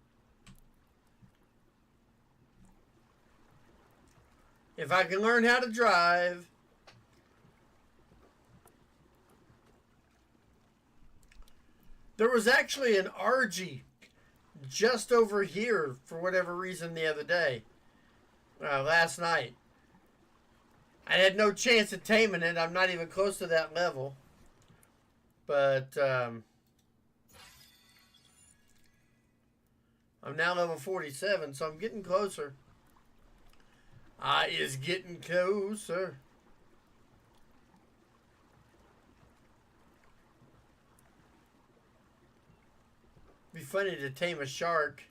If I can learn how to drive. There was actually an RG just over here for whatever reason the other day. Last night. I had no chance of taming it. I'm not even close to that level. But, I'm now level 47, so I'm getting closer. I is getting closer. Be funny to tame a shark.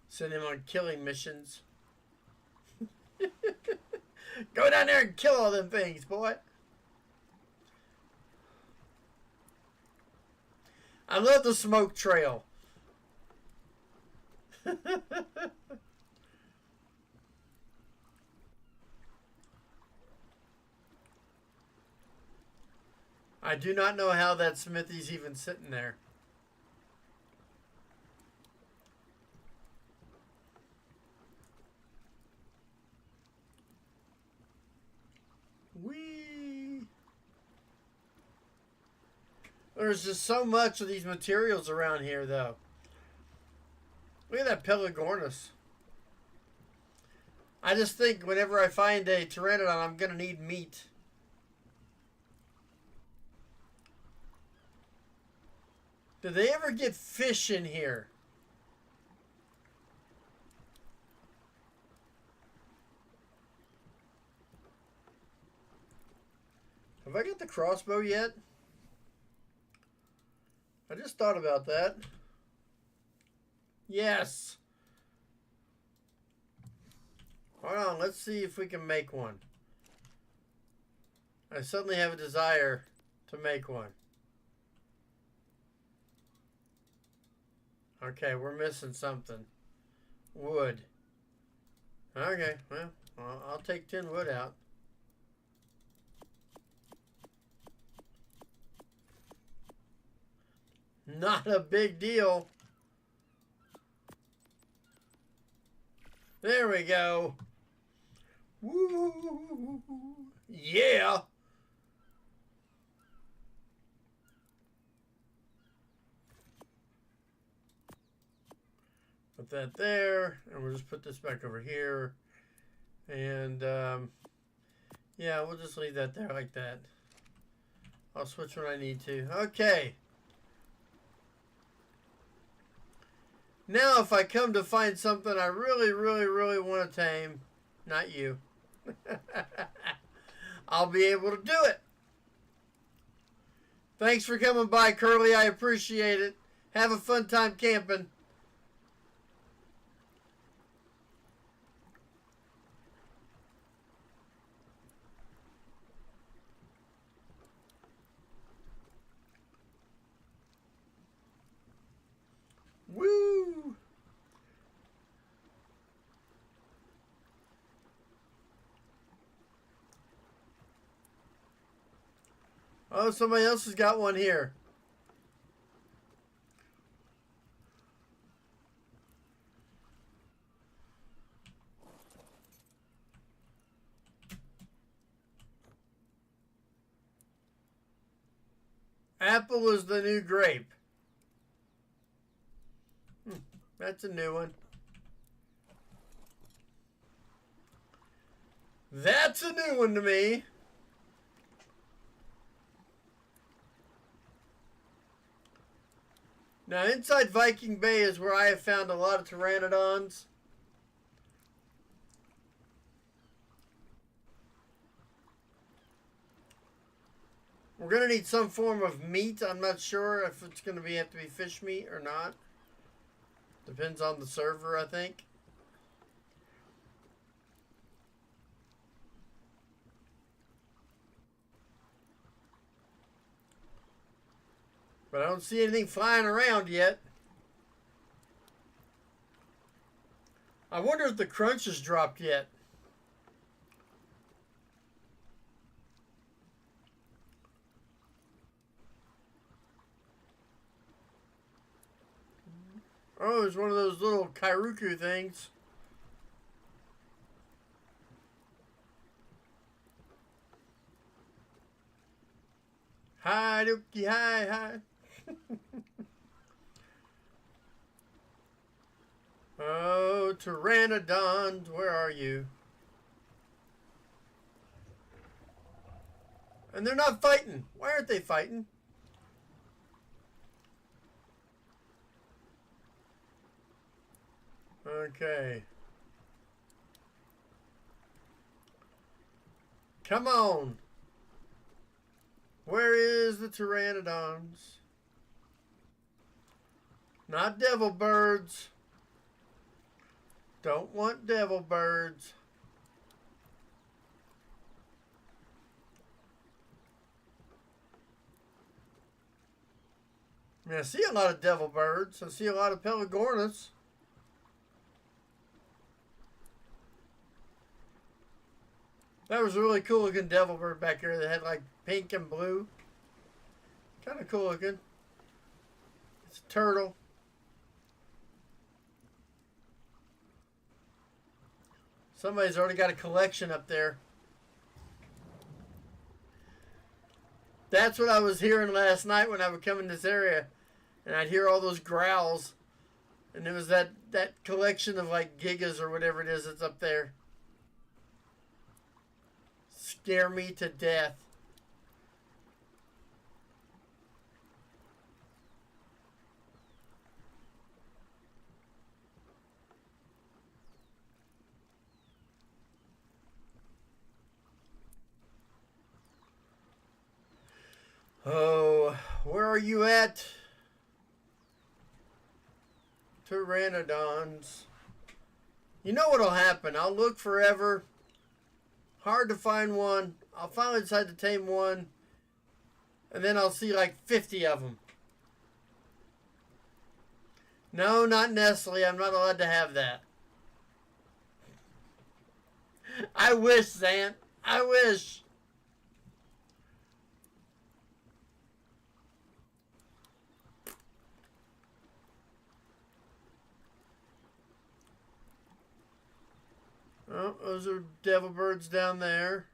Send him on killing missions. Go down there and kill all them things, boy. I love the smoke trail. I do not know how that smithy's even sitting there. Whee! There's just so much of these materials around here, though. Look at that Pelagornis. I just think whenever I find a Pteranodon, I'm going to need meat. Do they ever get fish in here? Have I got the crossbow yet? I just thought about that. Yes. Hold on, let's see if we can make one. I suddenly have a desire to make one. Okay, we're missing something. Wood. Okay, well, I'll take 10 wood out. Not a big deal. There we go. Woo! Yeah! Put that there, and we'll just put this back over here. And, yeah, we'll just leave that there like that. I'll switch when I need to. Okay. Now, if I come to find something I really, really, really want to tame, not you, I'll be able to do it. Thanks for coming by, Curly. I appreciate it. Have a fun time camping. Woo! Oh, somebody else has got one here. Apple is the new grape. That's a new one. That's a new one to me. Now, inside Viking Bay is where I have found a lot of pteranodons. We're going to need some form of meat. I'm not sure if it's going to have to be fish meat or not. Depends on the server, I think. But I don't see anything flying around yet. I wonder if the crunch has dropped yet. Oh, there's one of those little Kairuku things. Hi, Dookie, hi. Oh, pteranodons, where are you? And they're not fighting. Why aren't they fighting? Okay. Come on. Where is the pteranodons? Not devil birds. Don't want devil birds. I mean, I see a lot of devil birds. I see a lot of pelagornis. That was a really cool looking devil bird back here that had like pink and blue. Kind of cool looking. It's a turtle. Somebody's already got a collection up there. That's what I was hearing last night when I would come in this area. And I'd hear all those growls. And it was that collection of like gigas or whatever it is that's up there. Scare me to death. Oh, where are you at? Pteranodons. You know what'll happen? I'll look forever. Hard to find one. I'll finally decide to tame one. And then I'll see like 50 of them. No, not Nestle. I'm not allowed to have that. I wish, Zant. I wish. Oh, those are devil birds down there.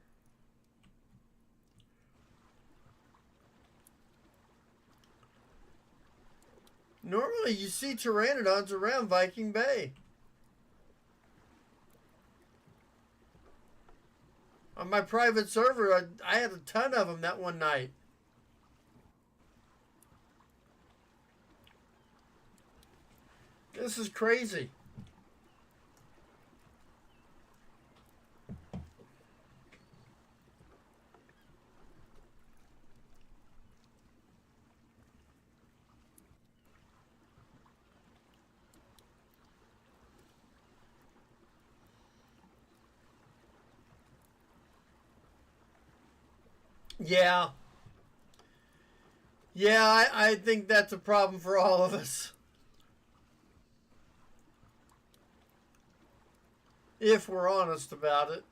Normally you see pteranodons around Viking Bay. On my private server, I had a ton of them that one night. This is crazy. Yeah. Yeah, I think that's a problem for all of us. If we're honest about it.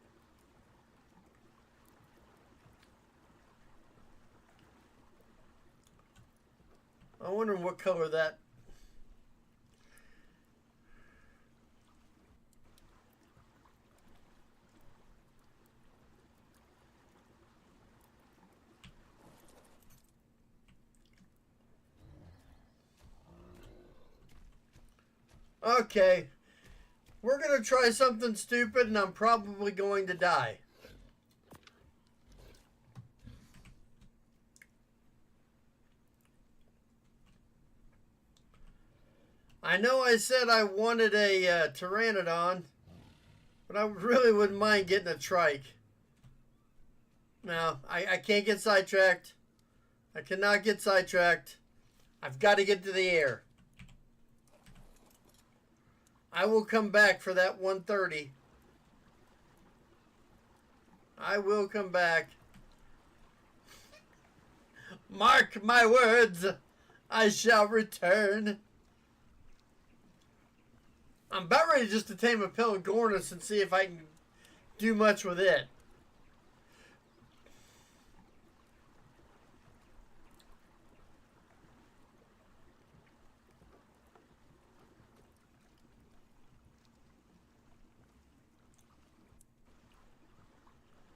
wondering what color that. Okay. We're going to try something stupid, and I'm probably going to die. I know I said I wanted a Pteranodon, but I really wouldn't mind getting a trike. No, I can't get sidetracked. I cannot get sidetracked. I've got to get to the air. I will come back for that 130. I will come back. Mark my words, I shall return. I'm about ready just to tame a Pelagornis and see if I can do much with it.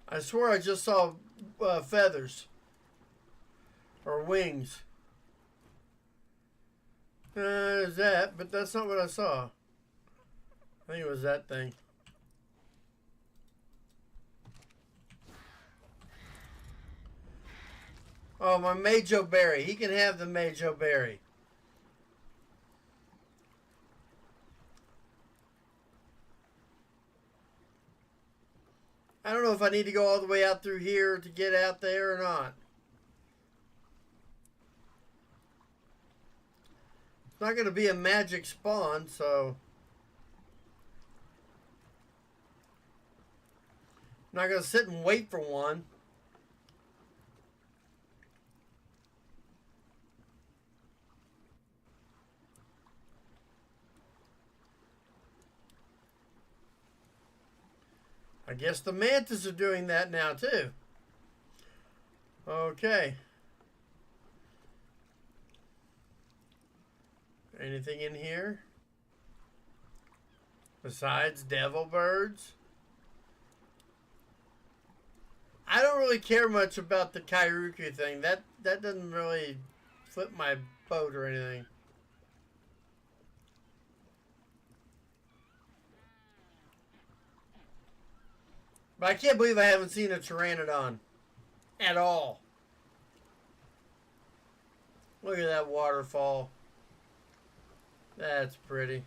I swear I just saw feathers. Or wings. There's that, but that's not what I saw. I think it was that thing. Oh, my Majo Berry. He can have the Majo Berry. I don't know if I need to go all the way out through here to get out there or not. It's not going to be a magic spawn, so I'm not going to sit and wait for one. I guess the mantis are doing that now too. Okay. Anything in here? Besides devil birds? I don't really care much about the Kairuku thing. That doesn't really flip my boat or anything. But I can't believe I haven't seen a Pteranodon at all. Look at that waterfall. That's pretty.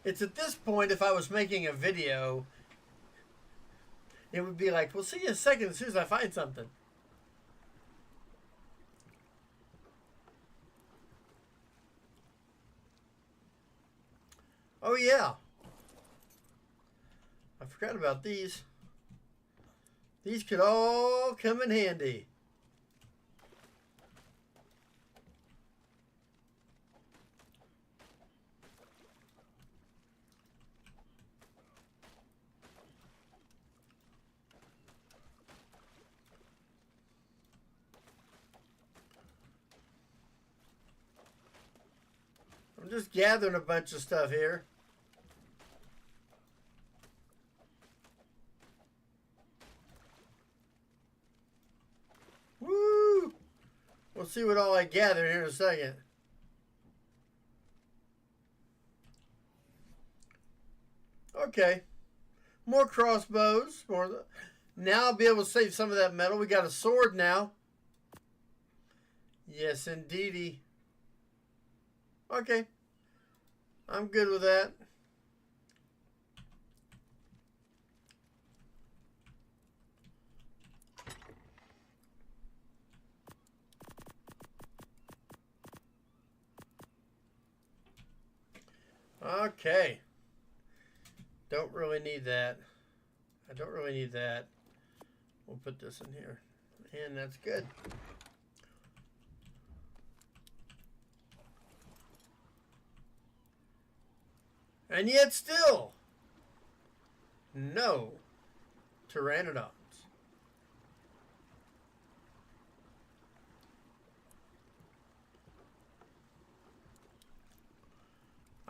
It's at this point, if I was making a video, it would be like, we'll see you in a second as soon as I find something. Oh yeah. I forgot about these. These could all come in handy. I'm just gathering a bunch of stuff here. Woo! We'll see what all I gather here in a second. Okay. More crossbows. More. Now I'll be able to save some of that metal. We got a sword now. Yes, indeedy. Okay. I'm good with that. Okay. Don't really need that. I don't really need that. We'll put this in here. And that's good. And yet still, no Pteranodons.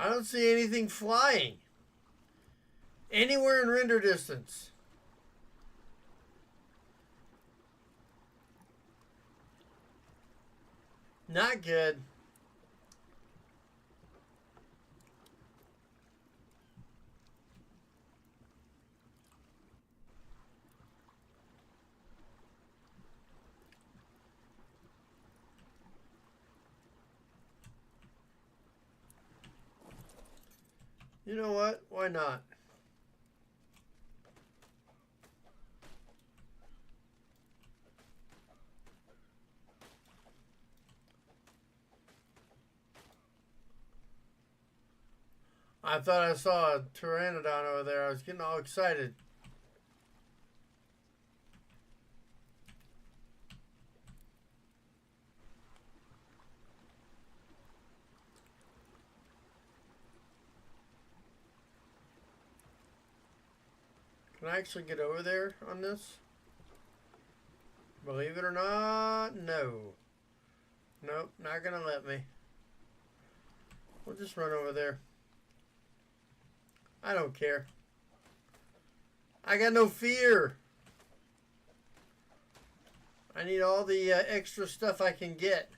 I don't see anything flying anywhere in render distance. Not good. You know what? Why not? I thought I saw a pteranodon over there. I was getting all excited. Can I actually get over there on this? Believe it or not, no. Nope, not gonna let me. We'll just run over there. I don't care. I got no fear. I need all the extra stuff I can get.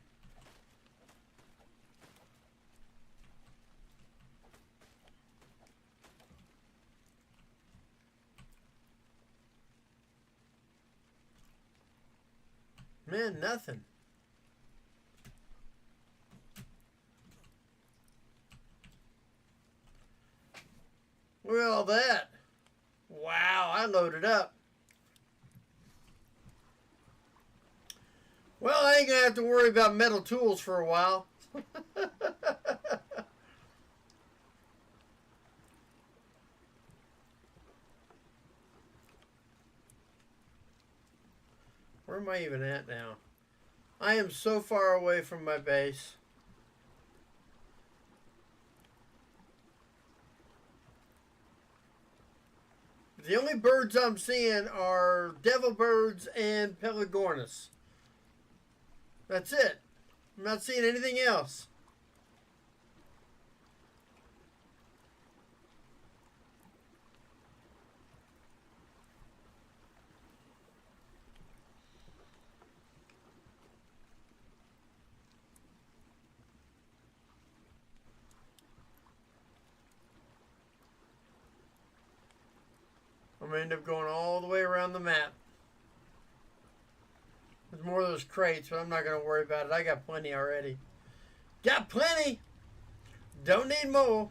Man, nothing. Look at all that. Wow, I loaded up. Well, I ain't going to have to worry about metal tools for a while. Where am I even at now? I am so far away from my base. The only birds I'm seeing are devil birds and pelargonius. That's it. I'm not seeing anything else. I'm going to end up going all the way around the map. There's more of those crates, but I'm not going to worry about it. I got plenty already. Got plenty! Don't need more.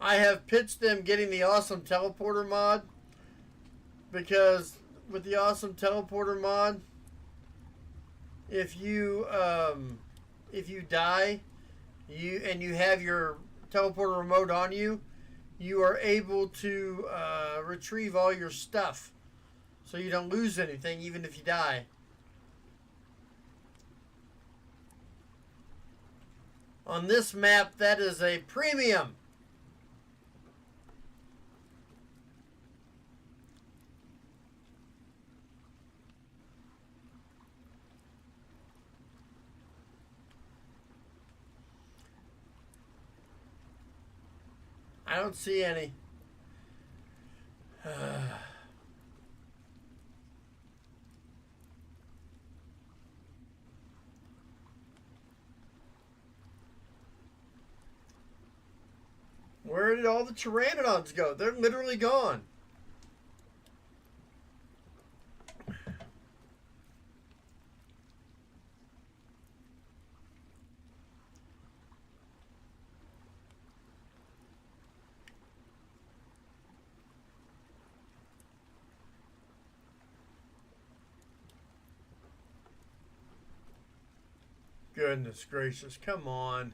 I have pitched them getting the awesome teleporter mod, because with the awesome teleporter mod, if you die, and you have your teleporter remote on you, you are able to retrieve all your stuff, so you don't lose anything even if you die. On this map, that is a premium. I don't see any. Where did all the pteranodons go? They're literally gone. Goodness gracious, come on.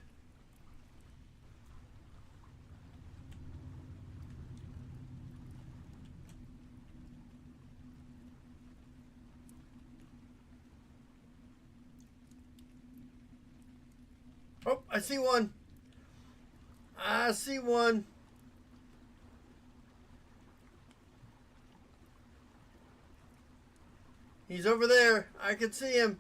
Oh, I see one. I see one. He's over there. I can see him.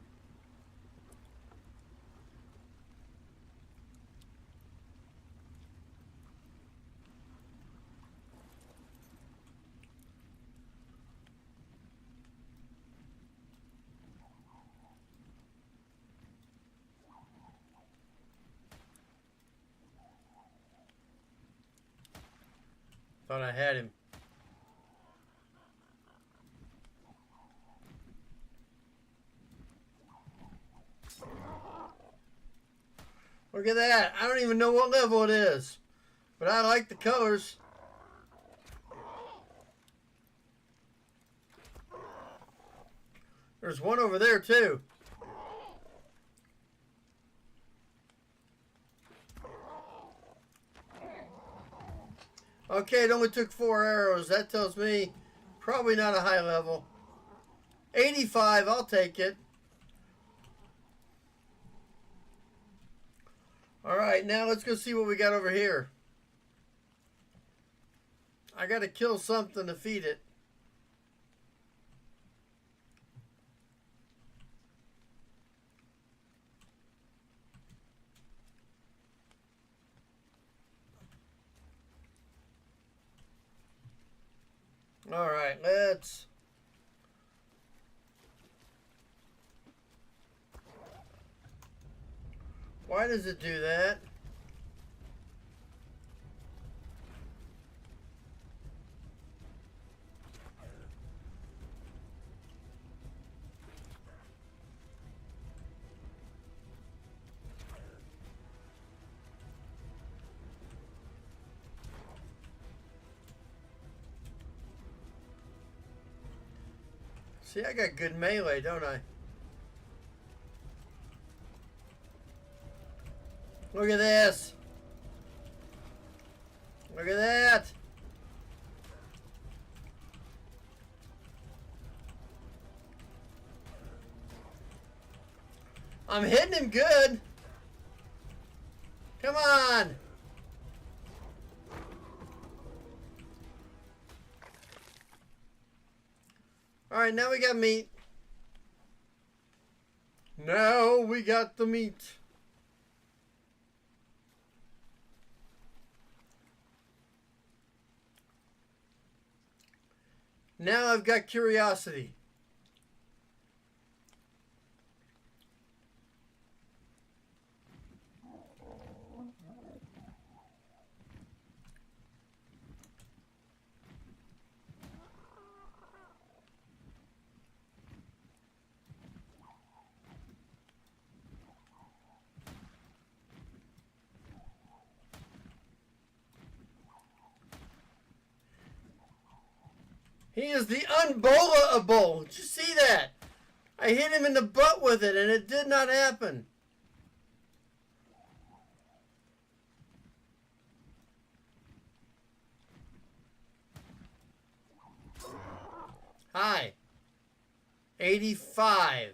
Thought I had him. Look at that. I don't even know what level it is. But I like the colors. There's one over there too. Okay, it only took 4 arrows. That tells me probably not a high level. 85, I'll take it. Alright, now let's go see what we got over here. I gotta kill something to feed it. Alright, let's... Why does it do that? See, I got good melee, don't I? Look at this. Look at that. I'm hitting him good. Come on. All right, now we got meat. Now we got the meat. Now I've got curiosity. He is the unbowlable. Did you see that? I hit him in the butt with it and it did not happen. Hi. 85.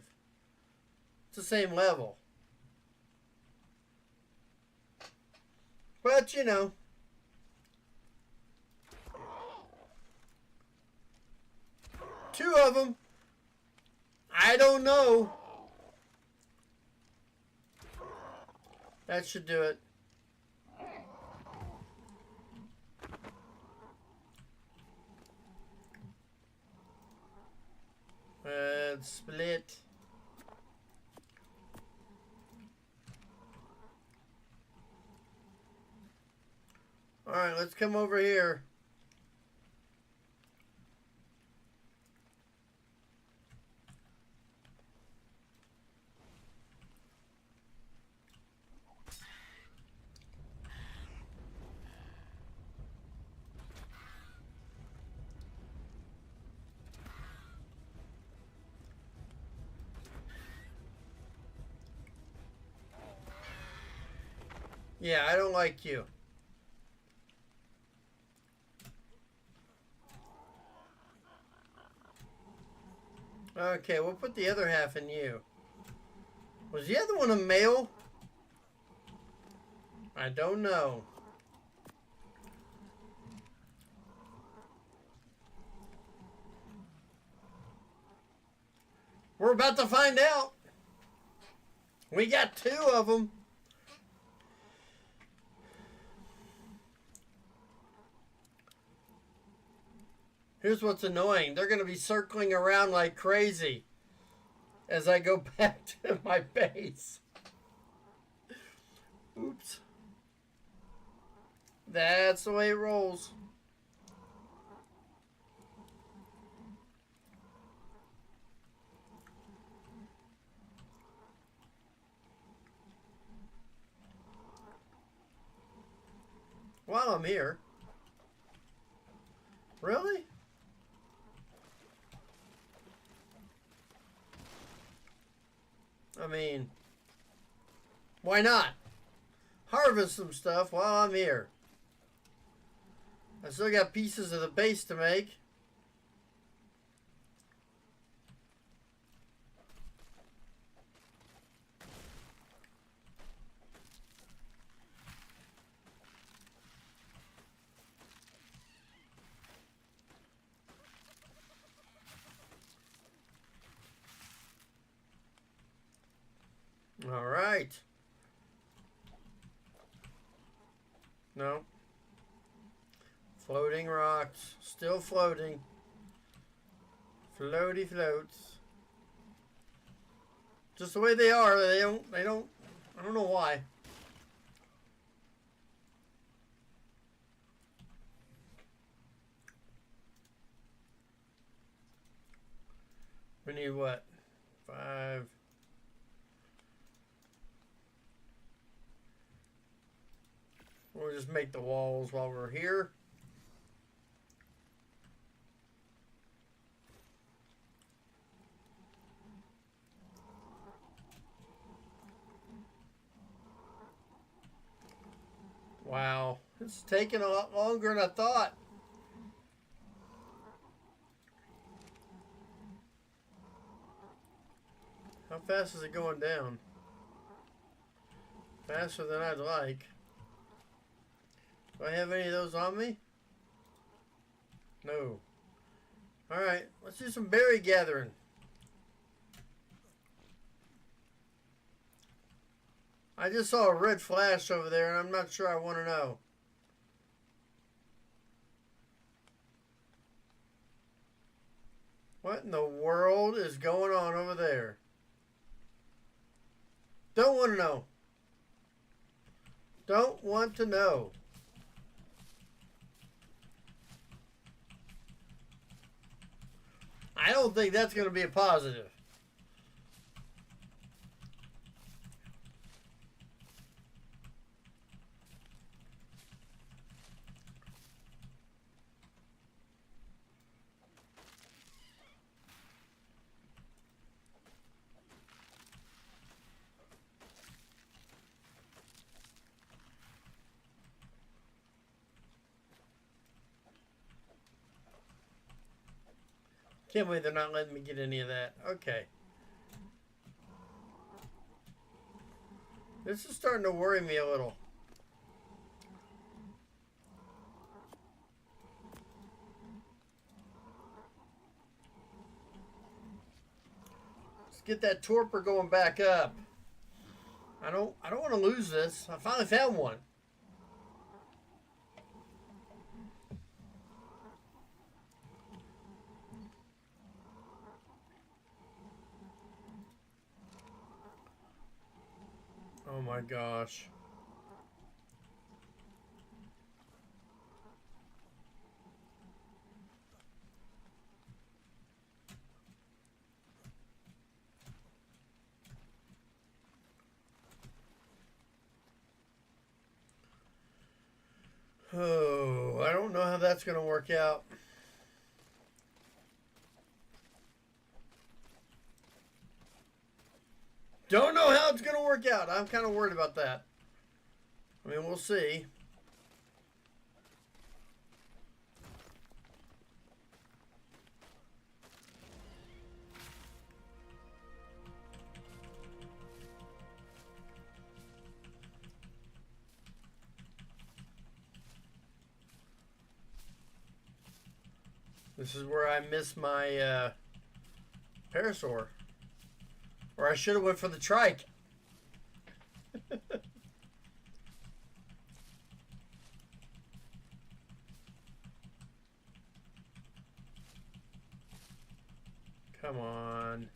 It's the same level. But you know. Two of them. I don't know. That should do it. Split. All right, let's come over here. Yeah, I don't like you. Okay, we'll put the other half in you. Was the other one a male? I don't know. We're about to find out. We got 2 of them. Here's what's annoying. They're going to be circling around like crazy as I go back to my base. Oops. That's the way it rolls. While I'm here. Really? I mean, why not? Harvest some stuff while I'm here. I still got pieces of the base to make. All right. No. Floating rocks. Still floating. Floaty floats. Just the way they are. They don't, I don't know why. We need what? 5. We'll just make the walls while we're here. Wow, it's taking a lot longer than I thought. How fast is it going down? Faster than I'd like. Do I have any of those on me? No. Alright, let's do some berry gathering. I just saw a red flash over there, and I'm not sure I want to know. What in the world is going on over there? Don't want to know. Don't want to know. I don't think that's going to be a positive. Can't believe they're not letting me get any of that. Okay. This is starting to worry me a little. Let's get that torpor going back up. I don't want to lose this. I finally found one. Oh my gosh. Oh, I don't know how that's going to work out. Don't know how it's going to work out. I'm kind of worried about that. I mean, we'll see. This is where I miss my parasaur. Or I should have went for the trike. Come on.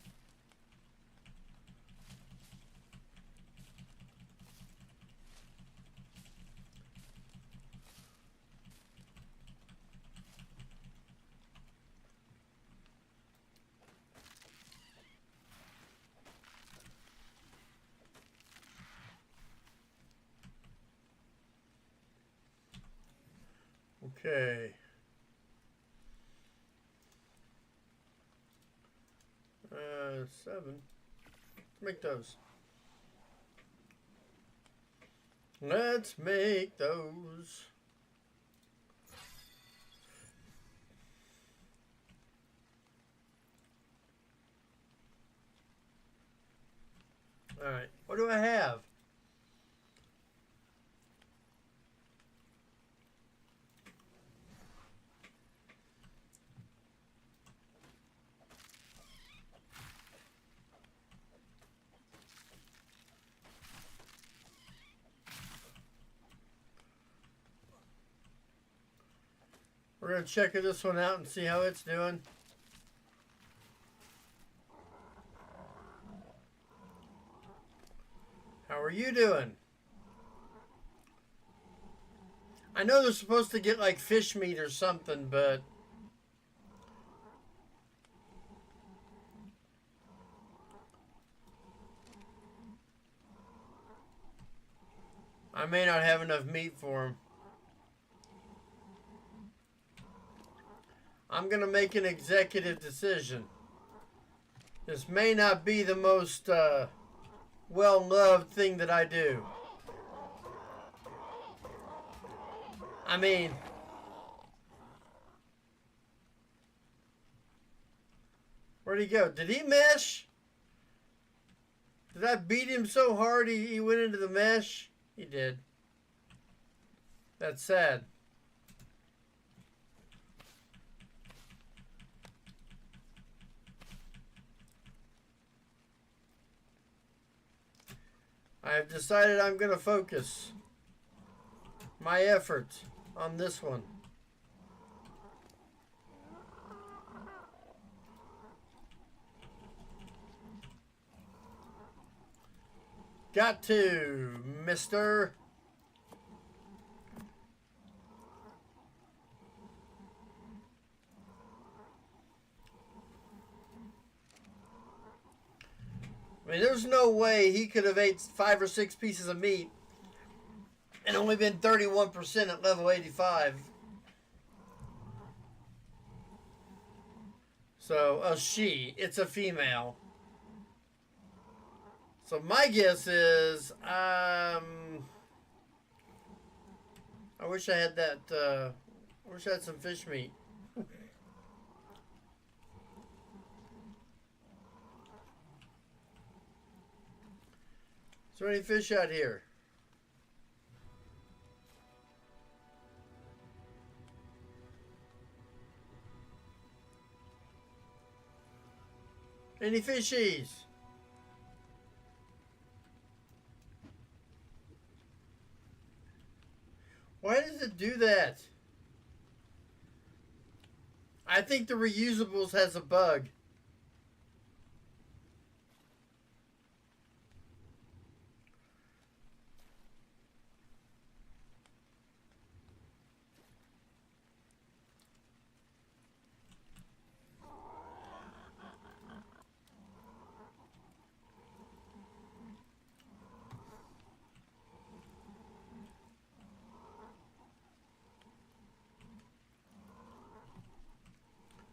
Okay. 7. Let's make those. Let's make those. All right. What do I have? We're going to check this one out and see how it's doing. How are you doing? I know they're supposed to get like fish meat or something, but I may not have enough meat for them. I'm going to make an executive decision. This may not be the most well-loved thing that I do. I mean, where'd he go? Did he mesh? Did I beat him so hard he went into the mesh? He did. That's sad. I have decided I'm going to focus my effort on this one. Got to, mister. I mean, there's no way he could have ate 5 or 6 pieces of meat and only been 31% at level 85. So, it's a female. So my guess is, I wish I had that, I wish I had some fish meat. Is there any fish out here? Any fishies? Why does it do that? I think the reusables has a bug.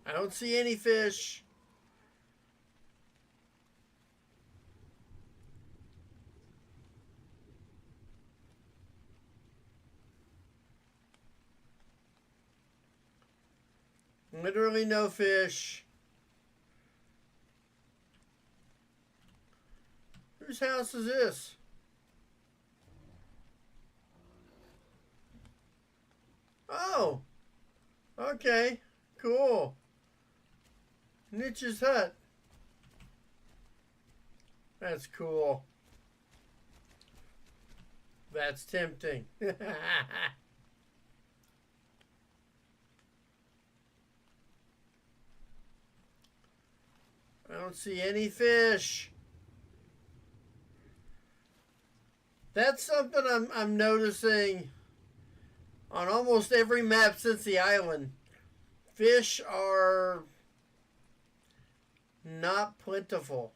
I don't see any fish. Literally no fish. Whose house is this? Oh. Okay. Cool. Niche's hut. That's cool. That's tempting. I don't see any fish. That's something I'm noticing on almost every map since the island. Fish are not plentiful.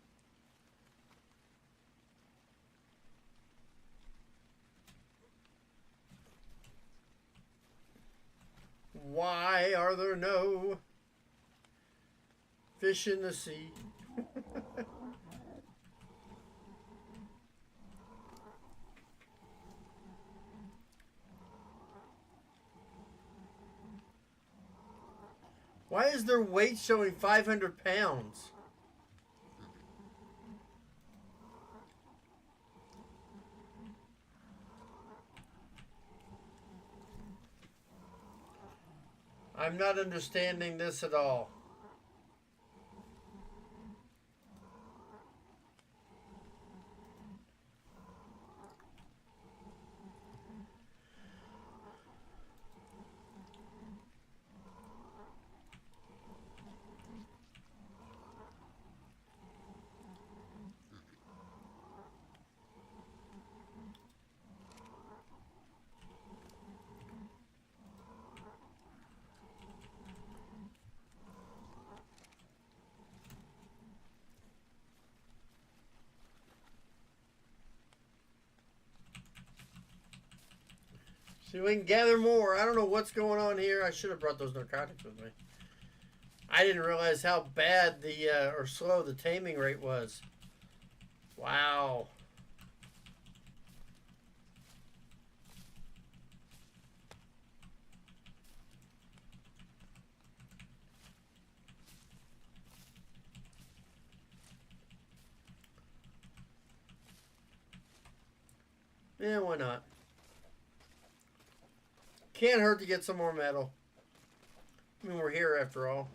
Why are there no fish in the sea? Why is their weight showing 500 pounds? I'm not understanding this at all. See, we can gather more. I don't know what's going on here. I should have brought those narcotics with me. I didn't realize how bad the, or slow the taming rate was. Wow. Yeah, why not? Can't hurt to get some more metal. I mean, we're here after all.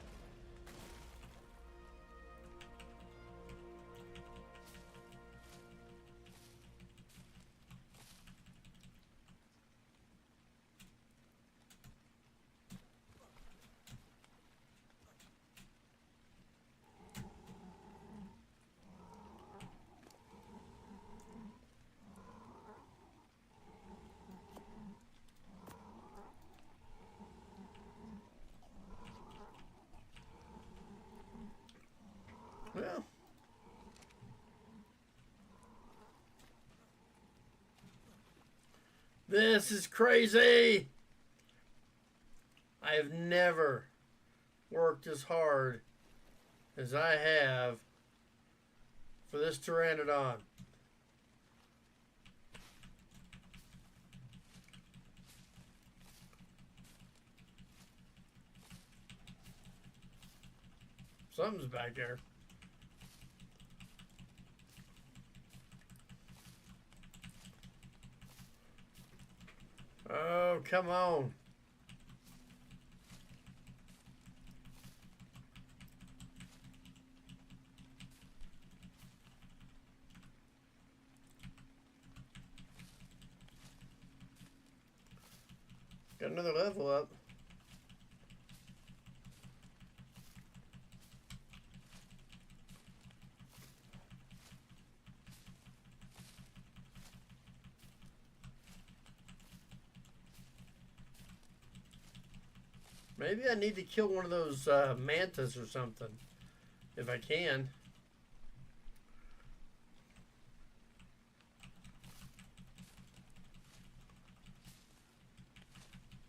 Well, this is crazy. I have never worked as hard as I have for this Pteranodon. Something's back there. Oh, come on. Got another level up. Maybe I need to kill one of those mantas or something, if I can.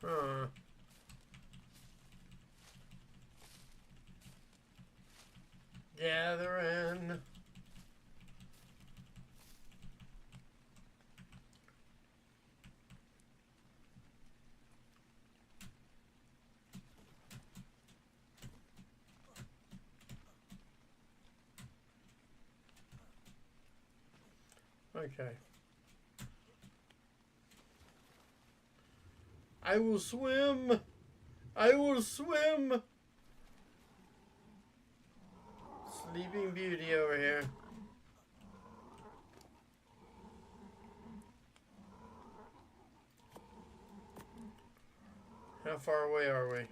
Huh. Gathering. Okay. I will swim. I will swim. Sleeping Beauty over here. How far away are we?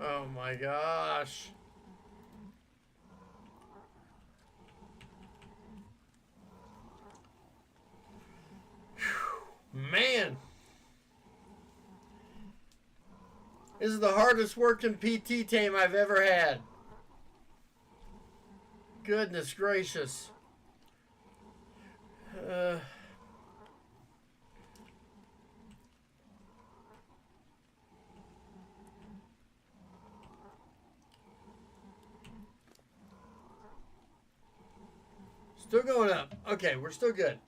Oh my gosh. Whew. Man. This is the hardest working PT tame I've ever had. Goodness gracious. Still going up. Okay, we're still good.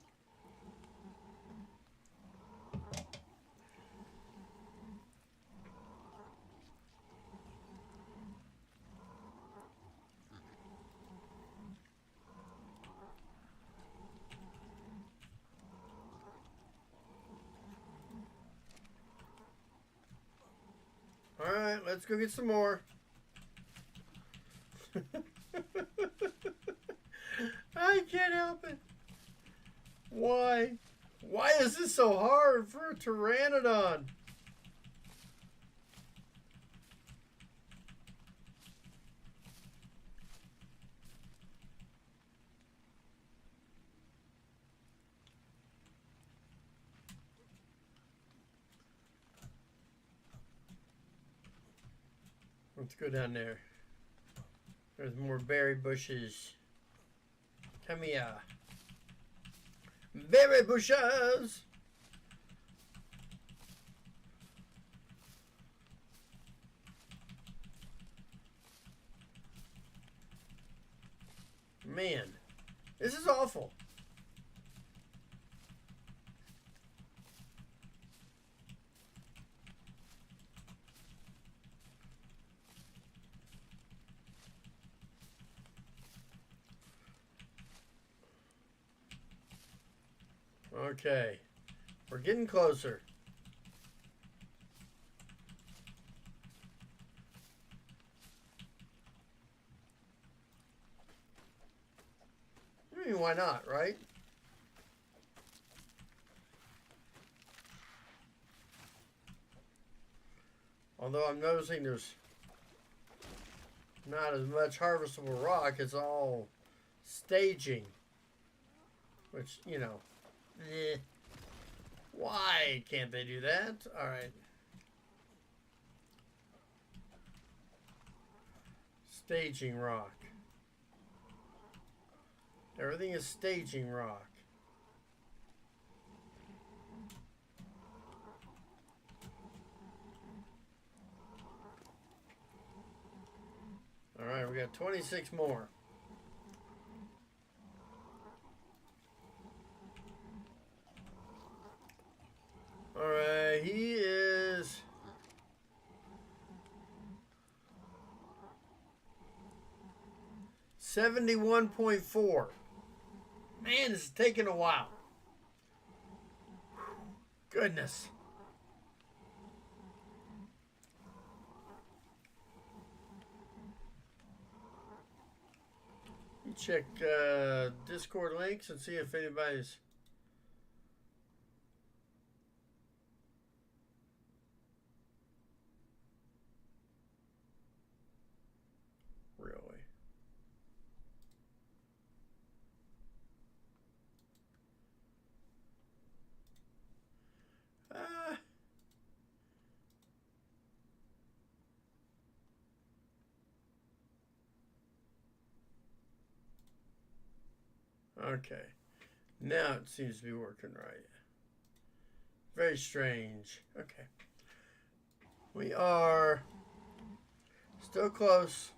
All right, let's go get some more. I can't help it. Why? Why is this so hard for a pteranodon? Let's go down there. There's more berry bushes. Come here. Berry bushes! Man, this is awful. Okay, we're getting closer. I mean, why not, right? Although I'm noticing there's not as much harvestable rock, it's all staging. Which, you know, why can't they do that? All right. Staging rock. Everything is staging rock. All right, we got 26 more. All right, he is 71.4. Man, this is taking a while. Goodness. You check Discord links and see if anybody's... Really? Okay. Now it seems to be working right. Very strange. Okay. We are still close.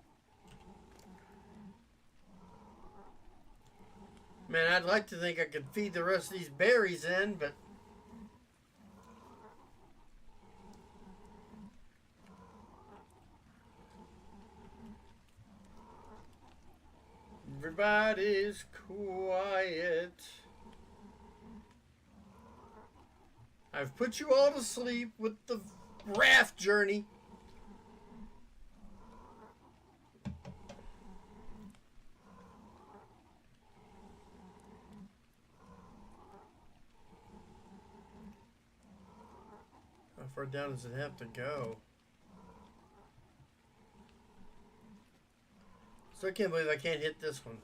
Man, I'd like to think I could feed the rest of these berries in, but... Everybody's quiet. I've put you all to sleep with the raft journey. How far down does it have to go? Still can't believe I can't hit this one.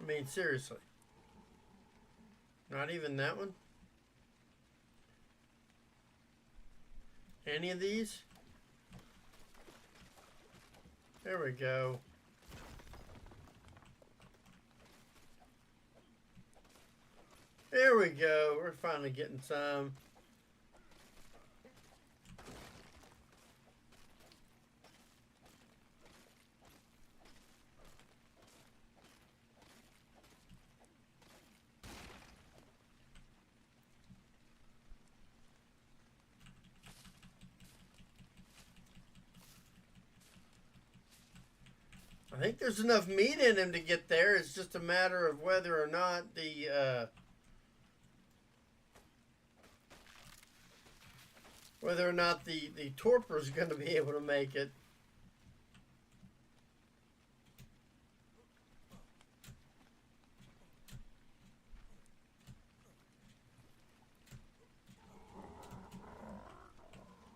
I mean, seriously. Not even that one? Any of these? There we go. There we go. We're finally getting some. I think there's enough meat in him to get there. It's just a matter of whether or not the torpor is going to be able to make it.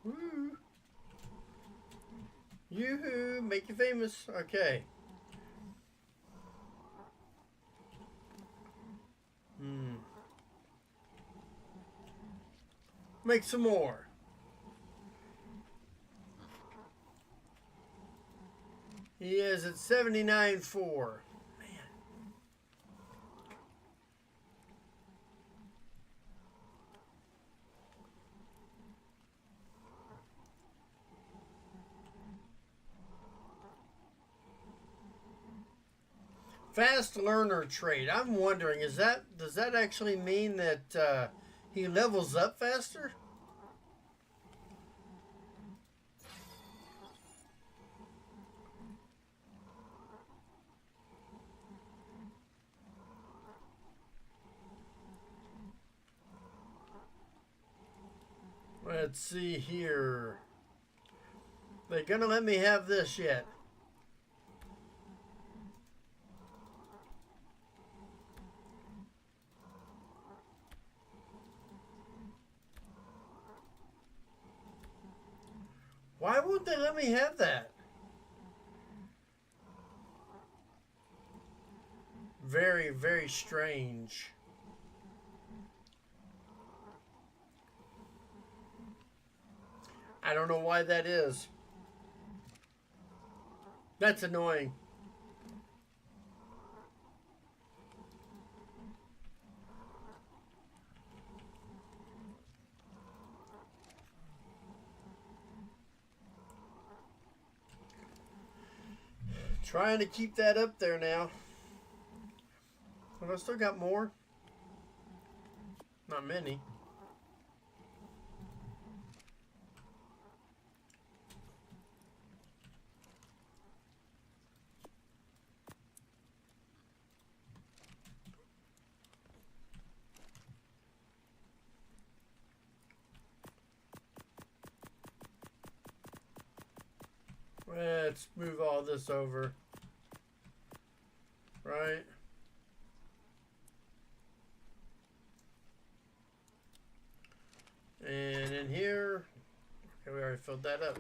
Woo! Yoo-hoo! Make you famous. Okay. Make some more. He is at 79.4. Man. Fast learner trait. I'm wondering, does that actually mean that he levels up faster? Let's see here. They're gonna let me have this yet. Why won't they let me have that? Very, very strange. I don't know why that is. That's annoying. Trying to keep that up there now. But I still got more. Not many. Let's move all this over. Right. And in here, okay, we already filled that up.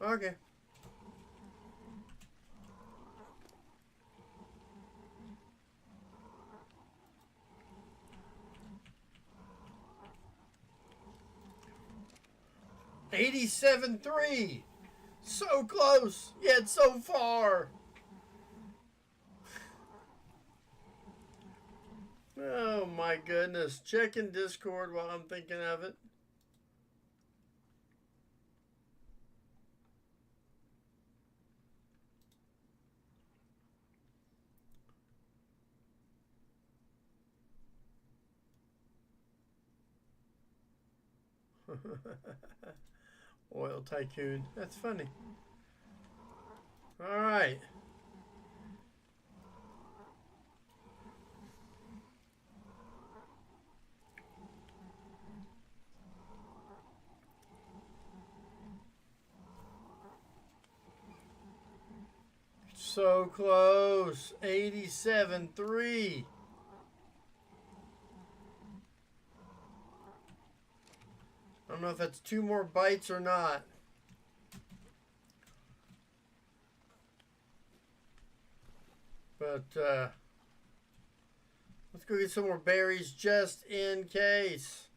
Okay. $87.3. So close, yet so far. Oh my goodness. Checking Discord while I'm thinking of it. Oil tycoon. That's funny. All right. So close. 87.3. know if that's 2 more bites or not. But let's go get some more berries just in case.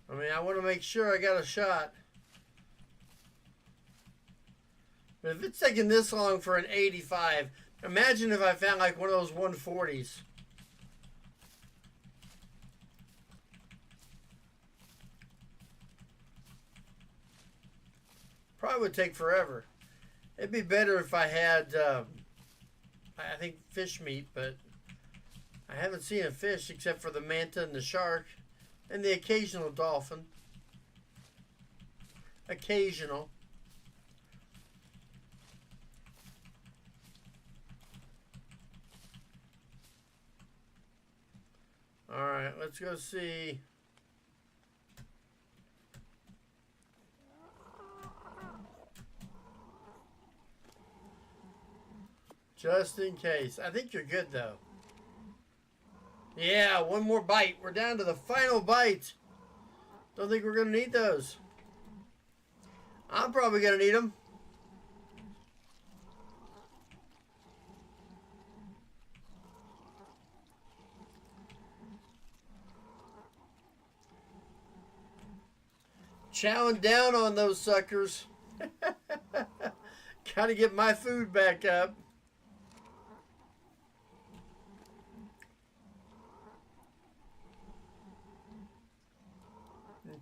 I mean, I want to make sure I got a shot. But if it's taking this long for an 85, imagine if I found like one of those 140s. Probably would take forever. It'd be better if I had, I think, fish meat, but I haven't seen a fish except for the manta and the shark and the occasional dolphin. Occasional. All right, let's go see. Just in case. I think you're good, though. Yeah, one more bite. We're down to the final bite. Don't think we're going to need those. I'm probably going to need them. Chowing down on those suckers. Gotta get my food back up.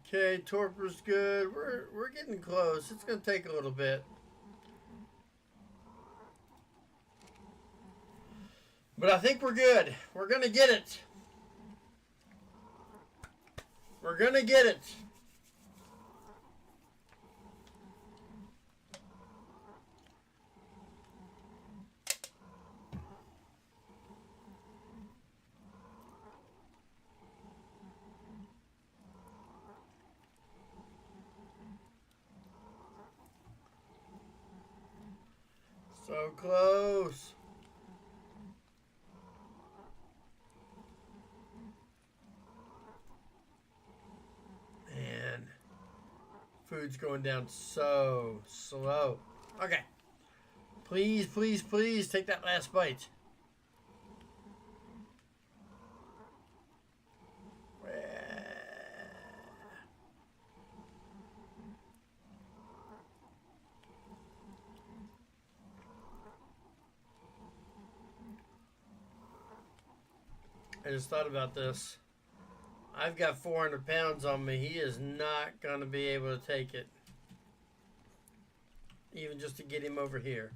Okay, torpor's good. We're getting close. It's gonna take a little bit. But I think we're good. We're gonna get it. We're gonna get it. So close. Man, food's going down so slow. Okay. Please, please, please take that last bite. I just thought about this. I've got 400 pounds on me. He is not going to be able to take it. Even just to get him over here.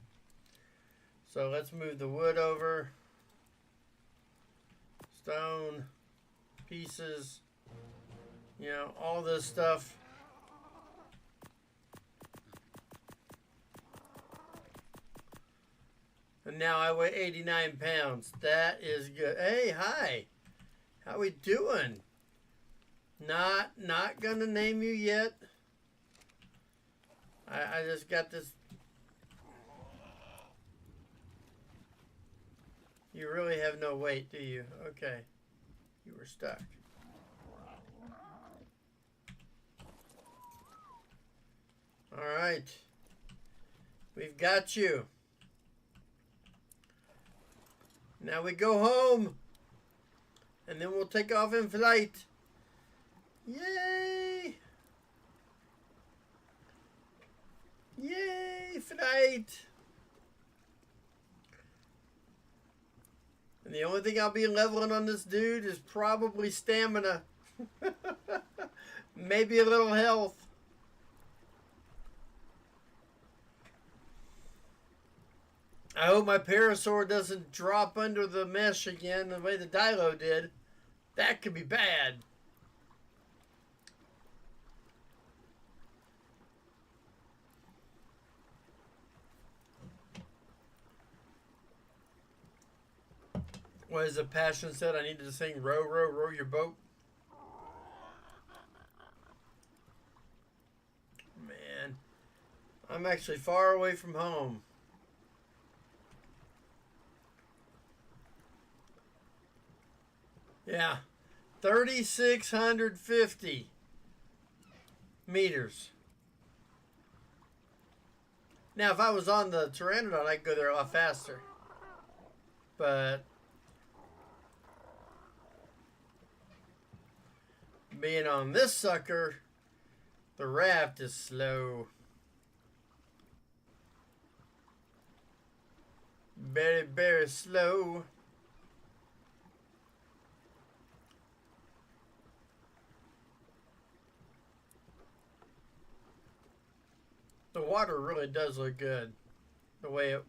So let's move the wood over. Stone. Pieces. You know, all this stuff. And now I weigh 89 pounds. That is good. Hey, hi. How we doing? Not gonna name you yet. I just got this. You really have no weight, do you? Okay. You were stuck. All right. We've got you. Now we go home. And then we'll take off in flight. Yay! Yay, flight! And the only thing I'll be leveling on this dude is probably stamina. Maybe a little health. I hope my parasaur doesn't drop under the mesh again the way the Dilo did. That could be bad. What is the passion said? I needed to sing row, row, row your boat. Man, I'm actually far away from home. Yeah, 3,650 meters. Now, if I was on the Pteranodon, I'd go there a lot faster. But being on this sucker, the raft is slow. Very, very slow. The water really does look good. The way it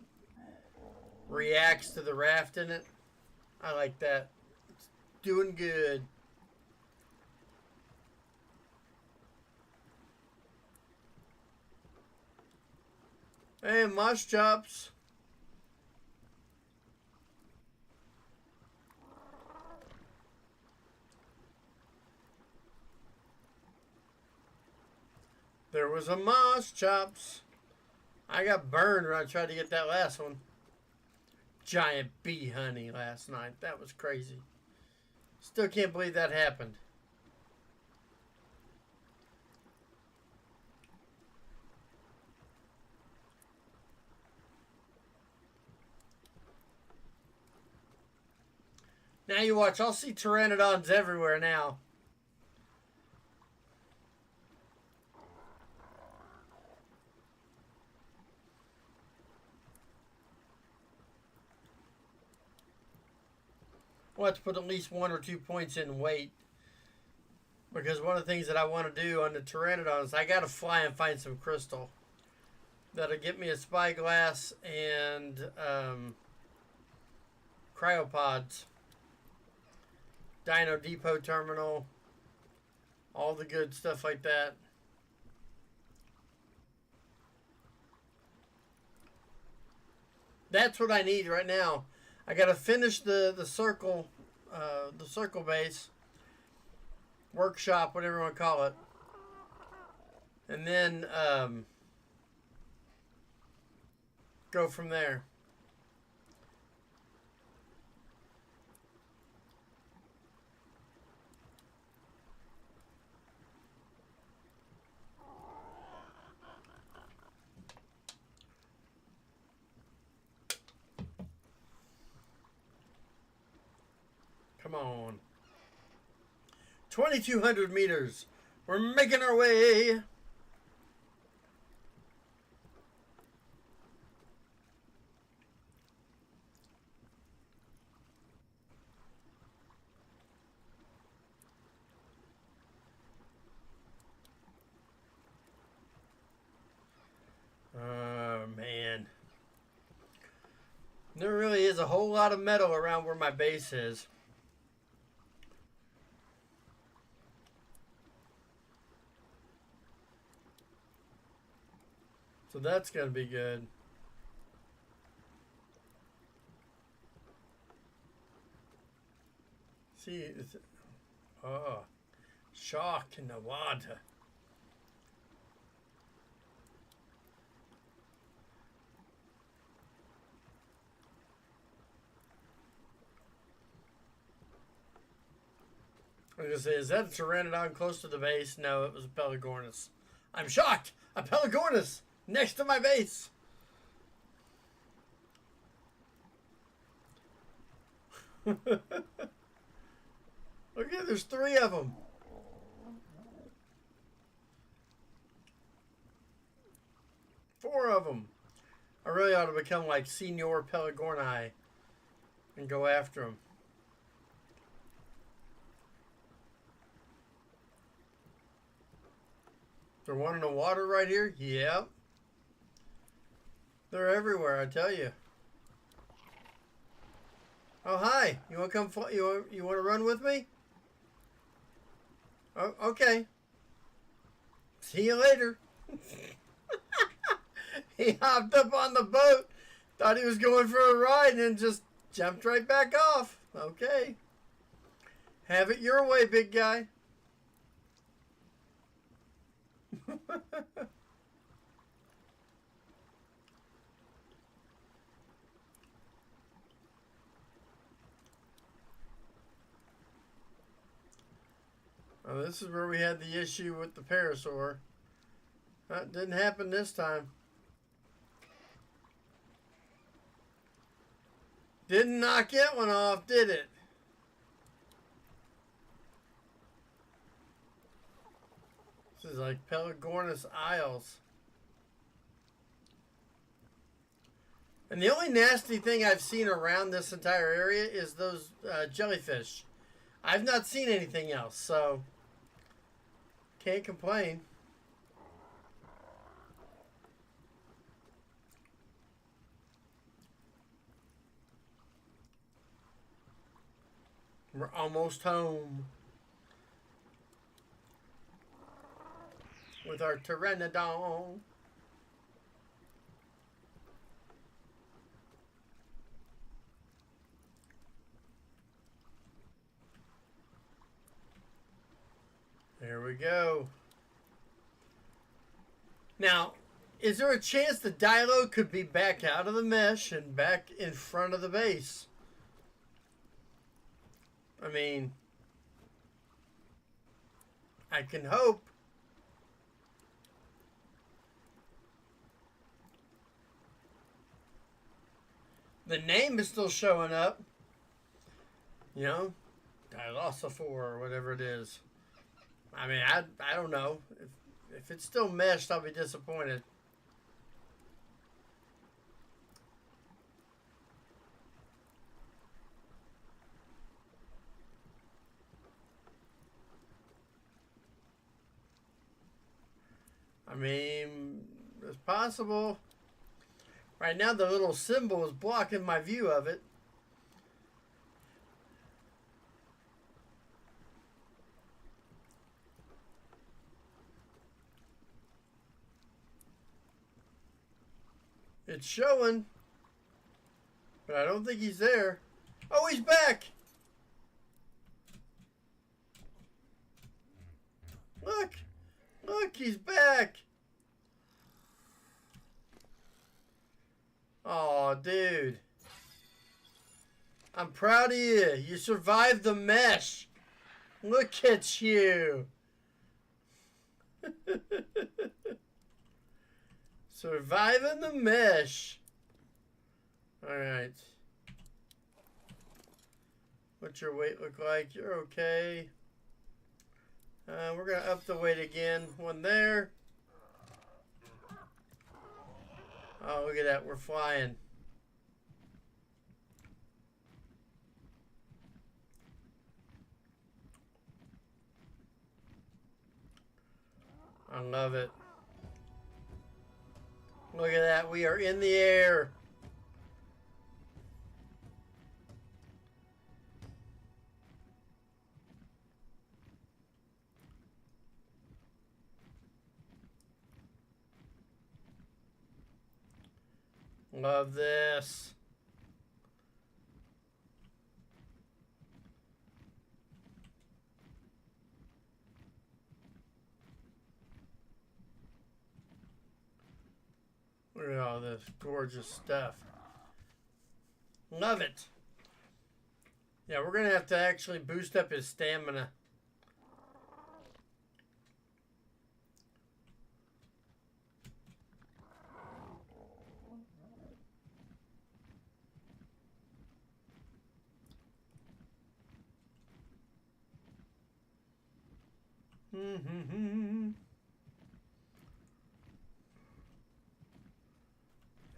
reacts to the raft in it. I like that. It's doing good. Hey, mosh chops. There was a moss chops. I got burned when I tried to get that last one. Giant bee honey last night. That was crazy. Still can't believe that happened. Now you watch. I'll see pteranodons everywhere now. We'll have to put at least 1 or 2 points in weight. Because one of the things that I want to do on the pteranodon is I got to fly and find some crystal. That'll get me a spyglass and cryopods. Dino Depot terminal. All the good stuff like that. That's what I need right now. I gotta finish the circle base, workshop, whatever you want to call it, and then go from there. Come on. 2,200 meters. We're making our way. Oh, man. There really is a whole lot of metal around where my base is. So that's going to be good. See, it's, oh, shark in the water. I was going to say, is that a pteranodon close to the base? No, it was a Pelagornis. I'm shocked! A Pelagornis! Next to my base. Okay, there's 3 of them. Four of them. I really ought to become like Senior Pelagorni and go after them. They're one in the water right here? Yep. They're everywhere, I tell you. Oh, hi. You want to come? You want to run with me? Oh, okay. See you later. He hopped up on the boat, thought he was going for a ride, and just jumped right back off. Okay. Have it your way, big guy. Oh, this is where we had the issue with the parasaur. That didn't happen this time. Didn't knock that one off, did it? This is like Pelagornis Isles. And the only nasty thing I've seen around this entire area is those jellyfish. I've not seen anything else, so can't complain. We're almost home with our Pteranodon. There we go. Now, is there a chance the Dilo could be back out of the mesh and back in front of the base? I mean, I can hope. The name is still showing up. You know, Dilophosaur or whatever it is. I mean, I don't know. If it's still meshed, I'll be disappointed. I mean, it's possible. Right now, the little symbol is blocking my view of it. It's showing, but I don't think he's there. Oh, he's back! Look! Look, he's back! Oh, dude. I'm proud of you. You survived the mesh. Look at you. Surviving the mesh. Alright. What's your weight look like? You're okay. We're going to up the weight again. One there. Oh, look at that. We're flying. I love it. Look at that. We are in the air. Love this. Look at all this gorgeous stuff. Love it. Yeah, we're going to have to actually boost up his stamina.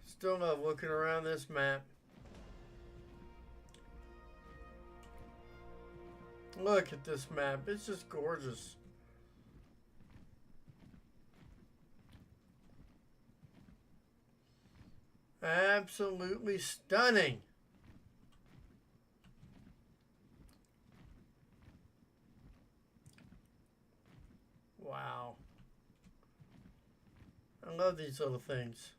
Still love looking around this map. Look at this map. It's just gorgeous. Absolutely stunning. Wow. I love these little things.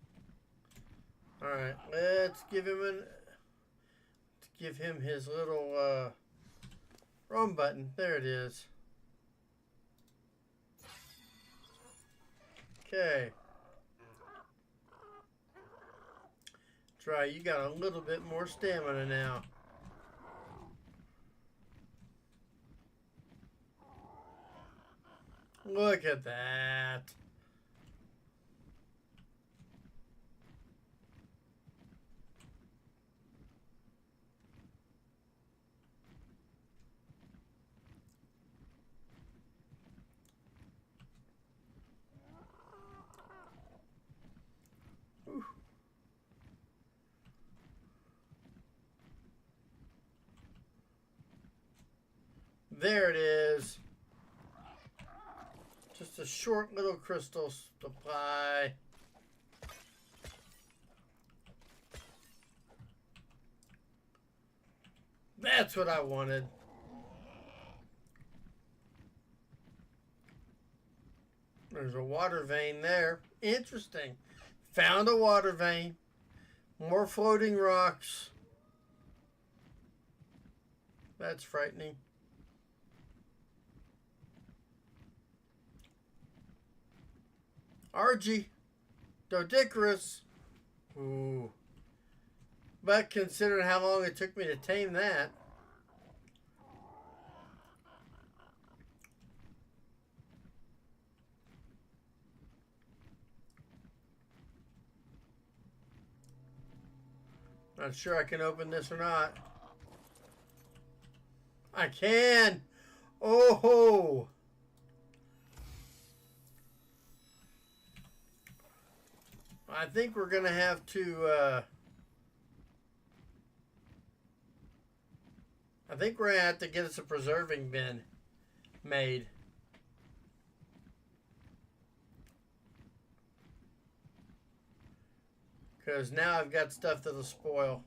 Alright, let's give him his little run button. There it is. Okay. Try, you got a little bit more stamina now. Look at that. Whew. There it is. Just a short little crystal supply. That's what I wanted. There's a water vein there. Interesting. Found a water vein. More floating rocks. That's frightening. RG. Dodeca-Core. Ooh. But considering how long it took me to tame that. Not sure I can open this or not. I can! Oh! I think we're going to have to, I think we're going to have to get us a preserving bin made. Because now I've got stuff that'll spoil.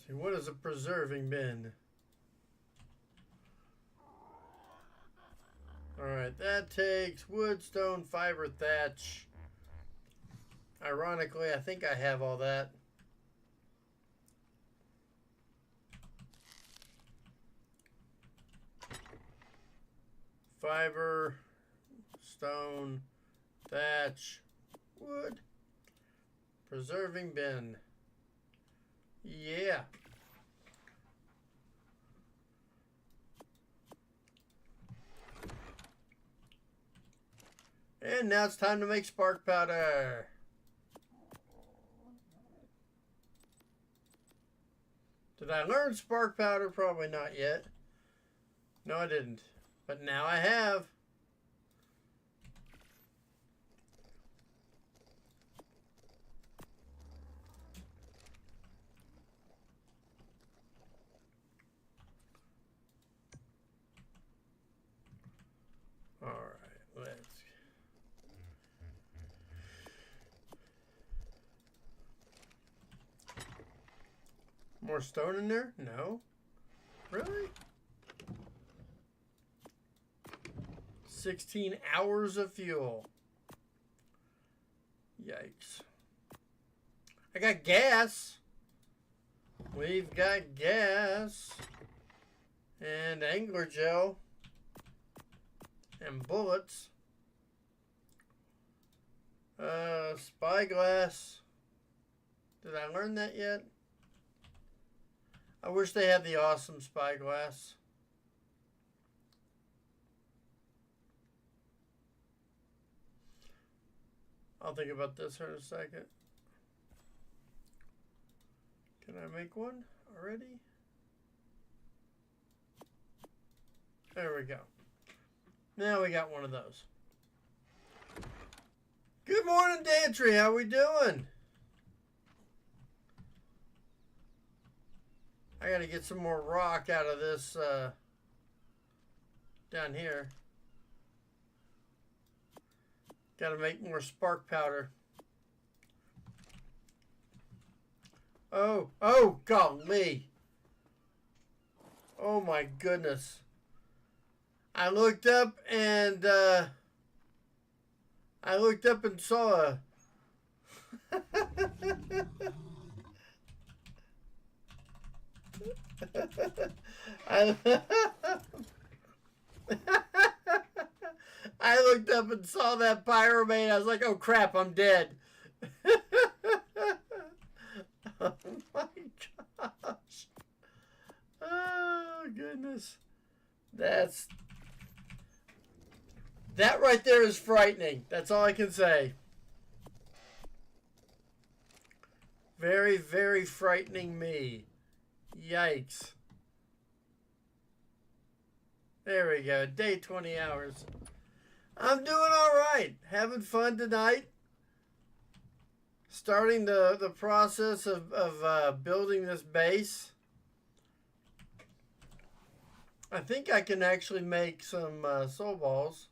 See, what is a preserving bin? Alright, that takes wood, stone, fiber, thatch. Ironically, I think I have all that. Fiber, stone, thatch, wood, preserving bin. Yeah. And now it's time to make spark powder. Did I learn spark powder? Probably not yet. No, I didn't. But now I have. All right, let's. More stone in there? No. Really? 16 hours of fuel. Yikes. I got gas. We've got gas. And angler gel. And bullets. Spyglass. Did I learn that yet? I wish they had the awesome spyglass. I'll think about this in a second. Can I make one already? There we go. Now we got one of those. Good morning, Dantry. How we doing? I gotta get some more rock out of this down here. Gotta make more spark powder. Oh, golly. Oh my goodness. I looked up and saw a I looked up and saw that pyromane. I was like, oh crap, I'm dead. Oh my gosh. Oh goodness. That right there is frightening. That's all I can say. Very, very frightening me. Yikes. There we go. Day 20 hours. I'm doing all right. Having fun tonight. Starting the process of building this base. I think I can actually make some soul balls.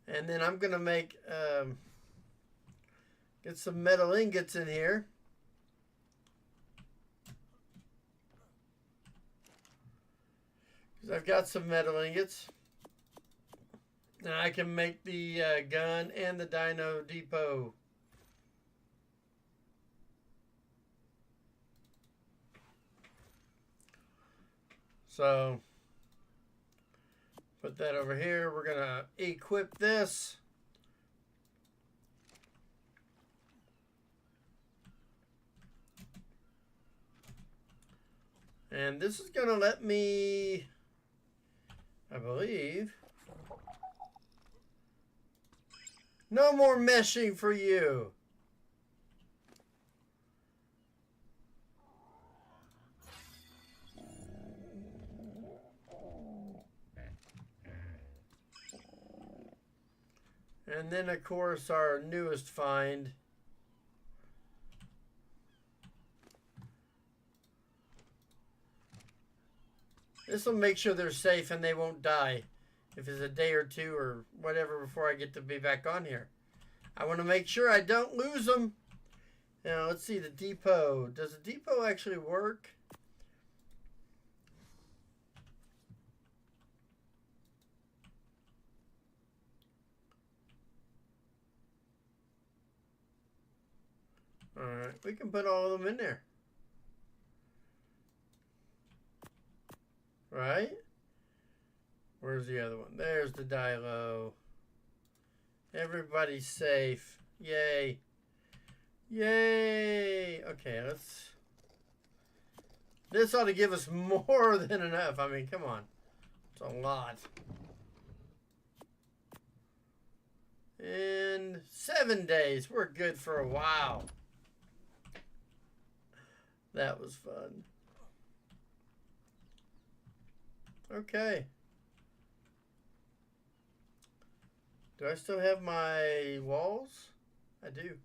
And then I'm going to make, get some metal ingots in here. Because I've got some metal ingots. And I can make the gun and the dino depot. So, put that over here. We're going to equip this. And this is going to let me, I believe, no more meshing for you. And then, of course, our newest find. This will make sure they're safe and they won't die if it's a day or two or whatever before I get to be back on here. I want to make sure I don't lose them. Now, let's see the depot. Does the depot actually work? Alright, we can put all of them in there. Right? Where's the other one? There's the Dilo. Everybody's safe. Yay. Yay. Okay, let's... This ought to give us more than enough. I mean, come on. It's a lot. In 7 days. We're good for a while. That was fun. Okay. Do I still have my walls? I do.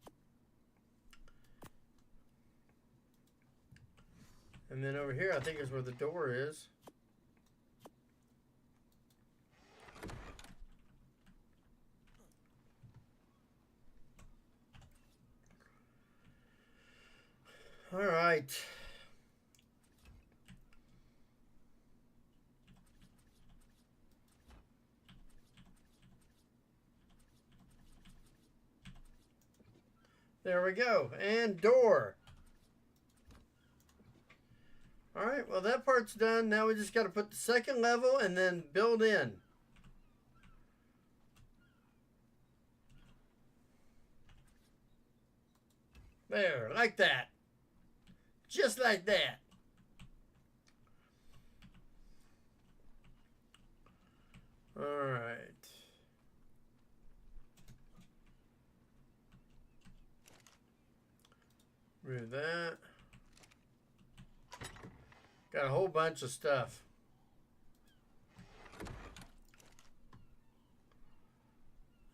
And then over here, I think is where the door is. All right. There we go. And door. All right, well, that part's done. Now we just got to put the second level and then build in. There, like that. Just like that. All right. Remove that. Got a whole bunch of stuff.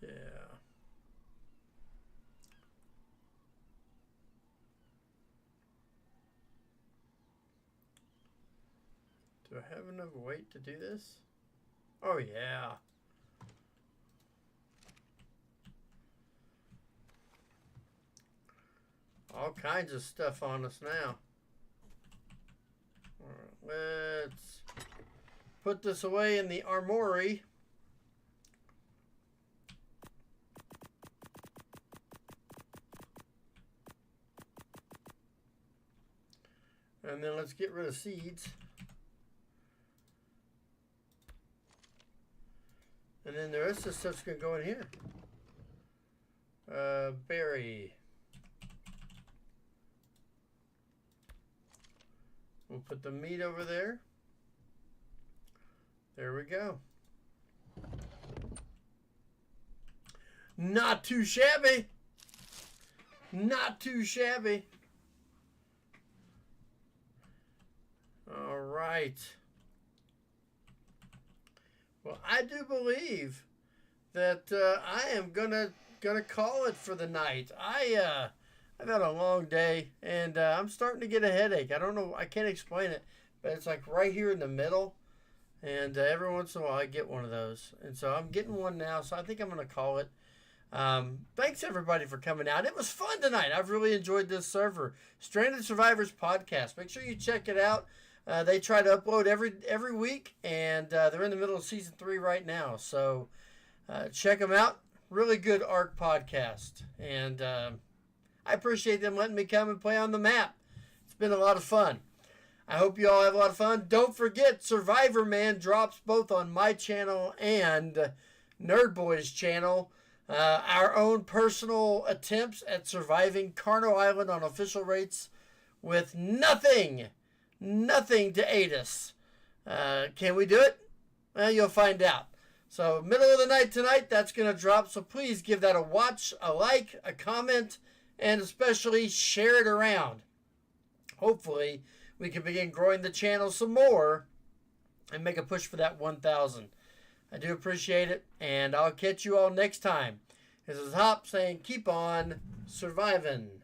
Yeah. Do I have enough weight to do this? Oh, yeah. All kinds of stuff on us now. All right, let's put this away in the armory. And then let's get rid of seeds. And then the rest of the stuff's going to go in here. Berry. We'll put the meat over there. There we go. Not too shabby. Not too shabby. All right. Well, I do believe that I am gonna call it for the night. I've had a long day, and I'm starting to get a headache. I don't know. I can't explain it, but it's like right here in the middle, and every once in a while I get one of those. And so I'm getting one now, so I think I'm gonna call it. Thanks everybody for coming out. It was fun tonight. I've really enjoyed this server, Stranded Survivors podcast. Make sure you check it out. They try to upload every week, and they're in the middle of season 3 right now. So check them out. Really good ARK podcast, and I appreciate them letting me come and play on the map. It's been a lot of fun. I hope you all have a lot of fun. Don't forget, Survivor Man drops both on my channel and Nerd Boy's channel. Our own personal attempts at surviving Carno Island on official rates with nothing to aid us. Can we do it? Well, you'll find out. So, middle of the night tonight, that's going to drop. So, please give that a watch, a like, a comment, and especially share it around. Hopefully, we can begin growing the channel some more and make a push for that 1,000. I do appreciate it, and I'll catch you all next time. This is Hop saying keep on surviving.